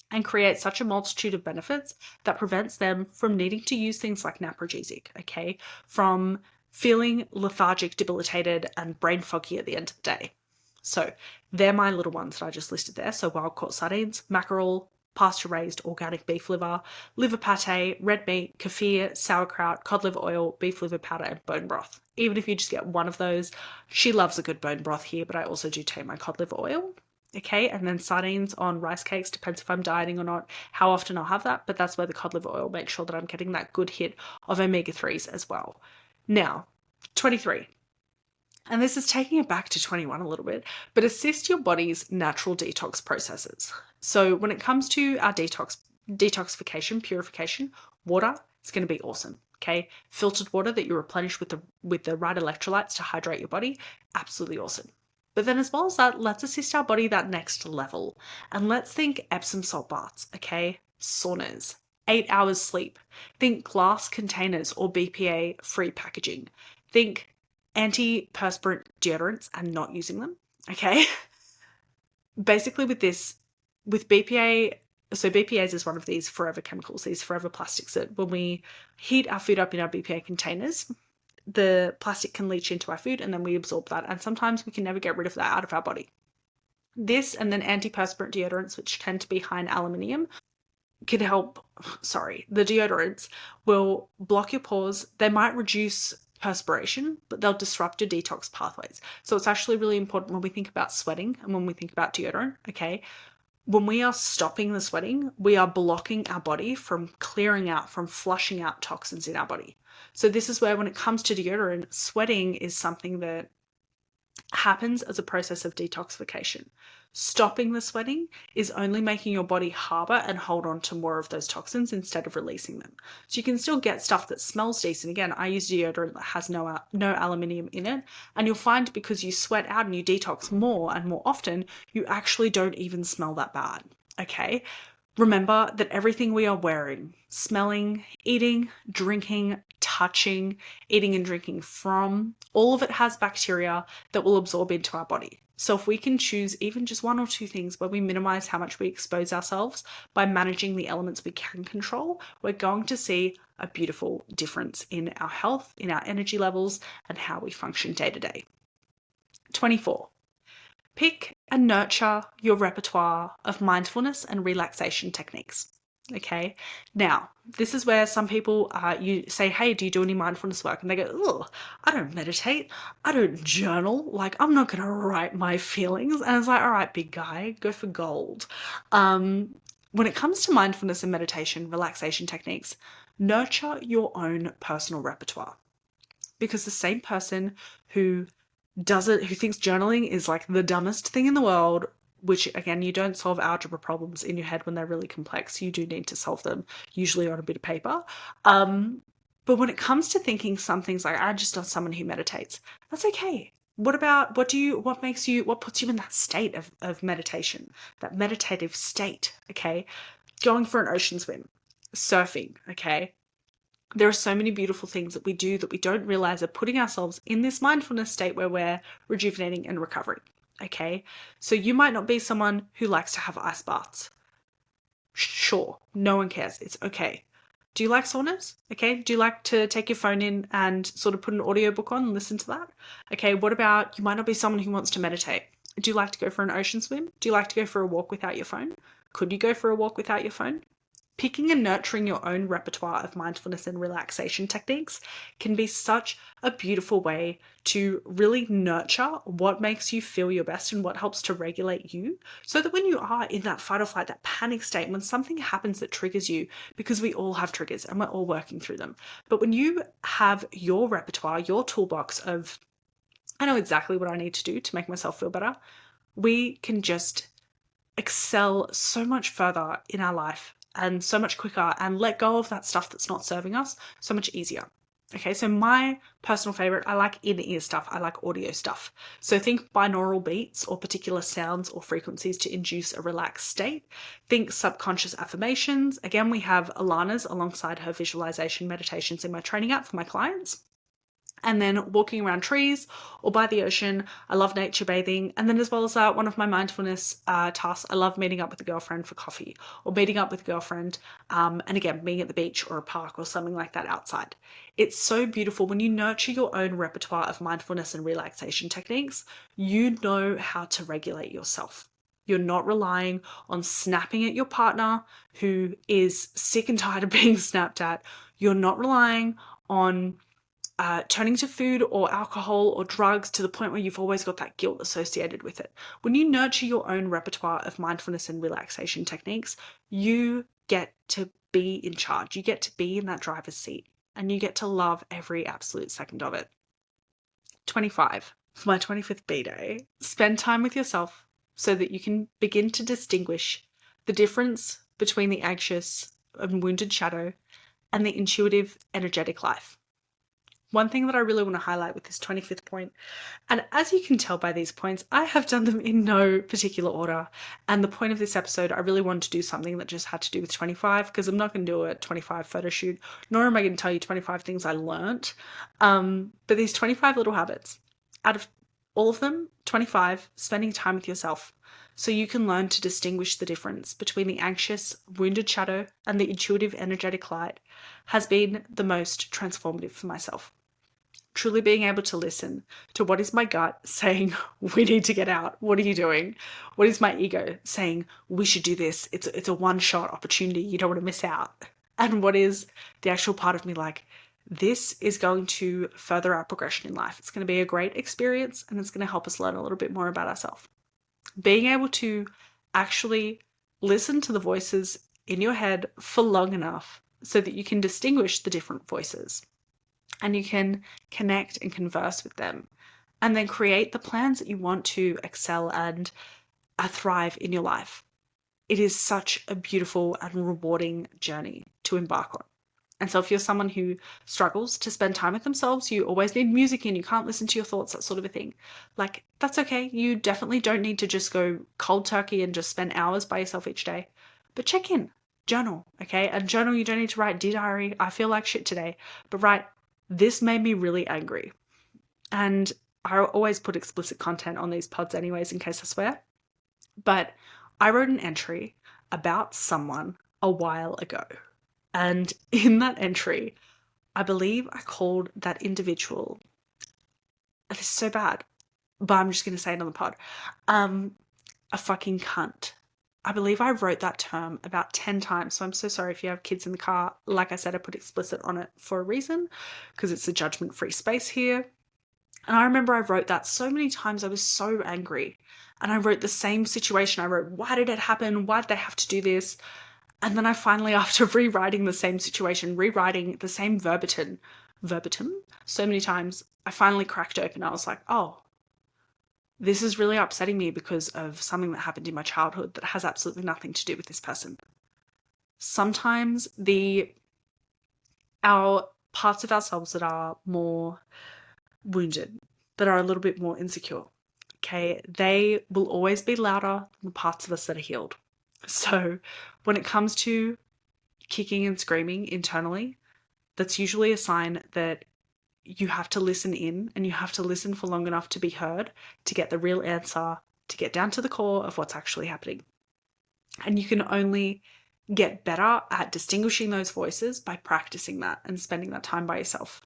and create such a multitude of benefits that prevents them from needing to use things like naprogesic, okay? From feeling lethargic, debilitated, and brain foggy at the end of the day. So they're my little ones that I just listed there. So wild-caught sardines, mackerel, pasture-raised organic beef liver, liver pate, red meat, kefir, sauerkraut, cod liver oil, beef liver powder, and bone broth. Even if you just get one of those, she loves a good bone broth here, but I also do take my cod liver oil. Okay, and then sardines on rice cakes, depends if I'm dieting or not, how often I'll have that, but that's where the cod liver oil makes sure that I'm getting that good hit of omega-3s as well. Now, 23. And this is taking it back to 21 a little bit, but assist your body's natural detox processes. So when it comes to our detoxification, purification, water is going to be awesome. Okay, filtered water that you replenish with the right electrolytes to hydrate your body, absolutely awesome. But then as well as that, let's assist our body that next level. And let's think Epsom salt baths, okay? Saunas, 8 hours sleep. Think glass containers or BPA-free packaging. Think antiperspirant deodorants and not using them, okay? Basically with BPA, so BPAs is one of these forever chemicals, these forever plastics that when we heat our food up in our BPA containers, the plastic can leach into our food and then we absorb that. And sometimes we can never get rid of that out of our body. This and then antiperspirant deodorants, which tend to be high in aluminium, can help. The deodorants will block your pores. They might reduce perspiration, but they'll disrupt your detox pathways. So it's actually really important when we think about sweating and when we think about deodorant, okay? When we are stopping the sweating, we are blocking our body from clearing out, from flushing out toxins in our body. So this is where when it comes to deodorant, sweating is something that happens as a process of detoxification. Stopping the sweating is only making your body harbor and hold on to more of those toxins instead of releasing them. So you can still get stuff that smells decent. Again, I use deodorant that has no aluminium in it, and you'll find because you sweat out and you detox more and more often, you actually don't even smell that bad. Okay? Remember that everything we are wearing, smelling, eating, drinking, touching, eating and drinking from, all of it has bacteria that will absorb into our body. So if we can choose even just one or two things where we minimize how much we expose ourselves by managing the elements we can control, we're going to see a beautiful difference in our health, in our energy levels, and how we function day to day. 24. Pick and nurture your repertoire of mindfulness and relaxation techniques. Okay. Now, this is where some people, you say, hey, do you do any mindfulness work? And they go, oh, I don't meditate. I don't journal. Like, I'm not going to write my feelings. And it's like, all right, big guy, go for gold. When it comes to mindfulness and meditation, relaxation techniques, nurture your own personal repertoire. Because the same person who who thinks journaling is like the dumbest thing in the world, which again, you don't solve algebra problems in your head when they're really complex. You do need to solve them usually on a bit of paper. But when it comes to thinking some things like, I'm just not someone who meditates, that's okay. What puts you in that state of meditation, that meditative state? Okay. Going for an ocean swim, surfing. Okay. There are so many beautiful things that we do that we don't realize are putting ourselves in this mindfulness state where we're rejuvenating and recovering. Okay. So you might not be someone who likes to have ice baths. Sure. No one cares. It's okay. Do you like saunas? Okay. Do you like to take your phone in and sort of put an audiobook on and listen to that? Okay. What about, you might not be someone who wants to meditate. Do you like to go for an ocean swim? Do you like to go for a walk without your phone? Could you go for a walk without your phone? Picking and nurturing your own repertoire of mindfulness and relaxation techniques can be such a beautiful way to really nurture what makes you feel your best and what helps to regulate you, so that when you are in that fight or flight, that panic state, when something happens that triggers you, because we all have triggers and we're all working through them. But when you have your repertoire, your toolbox of, I know exactly what I need to do to make myself feel better, we can just excel so much further in our life and so much quicker and let go of that stuff that's not serving us so much easier. Okay, so my personal favorite, I like in-ear stuff. I like audio stuff. So think binaural beats or particular sounds or frequencies to induce a relaxed state. Think subconscious affirmations. Again, we have Alana's alongside her visualization meditations in my training app for my clients. And then walking around trees or by the ocean. I love nature bathing. And then as well as one of my mindfulness tasks, I love meeting up with a girlfriend for coffee or meeting up with a girlfriend. And again, being at the beach or a park or something like that outside. It's so beautiful when you nurture your own repertoire of mindfulness and relaxation techniques, you know how to regulate yourself. You're not relying on snapping at your partner who is sick and tired of being snapped at. You're not relying on turning to food or alcohol or drugs to the point where you've always got that guilt associated with it. When you nurture your own repertoire of mindfulness and relaxation techniques, you get to be in charge. You get to be in that driver's seat and you get to love every absolute second of it. 25. For my 25th B-Day, spend time with yourself so that you can begin to distinguish the difference between the anxious and wounded shadow and the intuitive, energetic life. One thing that I really want to highlight with this 25th point, and as you can tell by these points, I have done them in no particular order. And the point of this episode, I really wanted to do something that just had to do with 25, because I'm not going to do a 25 photo shoot, nor am I going to tell you 25 things I learnt. But these 25 little habits, out of all of them, 25, spending time with yourself, so you can learn to distinguish the difference between the anxious, wounded shadow and the intuitive, energetic light, has been the most transformative for myself. Truly being able to listen to what is my gut saying, we need to get out. What are you doing? What is my ego saying, we should do this. It's a one-shot opportunity. You don't want to miss out. And what is the actual part of me like, this is going to further our progression in life. It's going to be a great experience and it's going to help us learn a little bit more about ourselves. Being able to actually listen to the voices in your head for long enough so that you can distinguish the different voices and you can connect and converse with them and then create the plans that you want to excel and thrive in your life. It is such a beautiful and rewarding journey to embark on. And so if you're someone who struggles to spend time with themselves, you always need music in, you can't listen to your thoughts, that sort of a thing. Like, that's okay. You definitely don't need to just go cold turkey and just spend hours by yourself each day. But check in, journal, okay? And journal, you don't need to write, dear diary, I feel like shit today, but write, this made me really angry. And I always put explicit content on these pods anyways, in case I swear. But I wrote an entry about someone a while ago. And in that entry, I believe I called that individual, this is so bad, but I'm just going to say it on the pod, a fucking cunt. I believe I wrote that term about 10 times. So I'm so sorry if you have kids in the car. Like I said, I put explicit on it for a reason, because it's a judgment-free space here. And I remember I wrote that so many times. I was so angry. And I wrote the same situation. I wrote, why did it happen? Why did they have to do this? And then I finally, after rewriting the same situation, rewriting the same verbatim so many times, I finally cracked open. I was like, oh, this is really upsetting me because of something that happened in my childhood that has absolutely nothing to do with this person. Sometimes our parts of ourselves that are more wounded, that are a little bit more insecure, okay, they will always be louder than the parts of us that are healed. So when it comes to kicking and screaming internally, that's usually a sign that you have to listen in, and you have to listen for long enough to be heard, to get the real answer, to get down to the core of what's actually happening. And you can only get better at distinguishing those voices by practicing that and spending that time by yourself.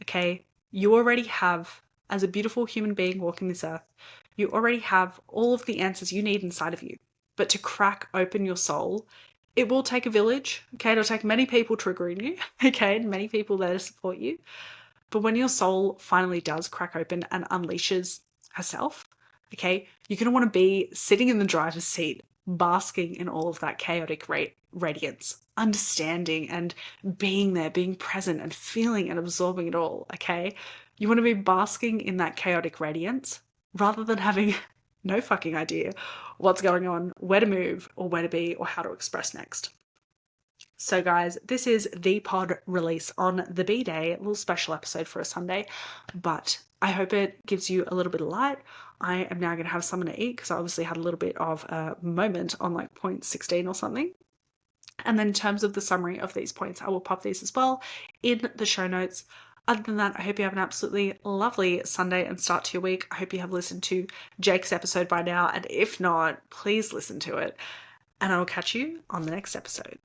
Okay, you already have, as a beautiful human being walking this earth, you already have all of the answers you need inside of you. But to crack open your soul, it will take a village, okay? It'll take many people triggering you, okay? And many people there to support you. But when your soul finally does crack open and unleashes herself, okay, you're going to want to be sitting in the driver's seat, basking in all of that chaotic radiance, understanding and being there, being present and feeling and absorbing it all, okay? You want to be basking in that chaotic radiance rather than having no fucking idea what's going on, where to move, or where to be, or how to express next. So guys, this is the pod release on the B-Day, a little special episode for a Sunday, but I hope it gives you a little bit of light. I am now going to have something to eat because I obviously had a little bit of a moment on like point 16 or something. And then in terms of the summary of these points, I will pop these as well in the show notes. Other than that, I hope you have an absolutely lovely Sunday and start to your week. I hope you have listened to Jake's episode by now, and if not, please listen to it. And I will catch you on the next episode.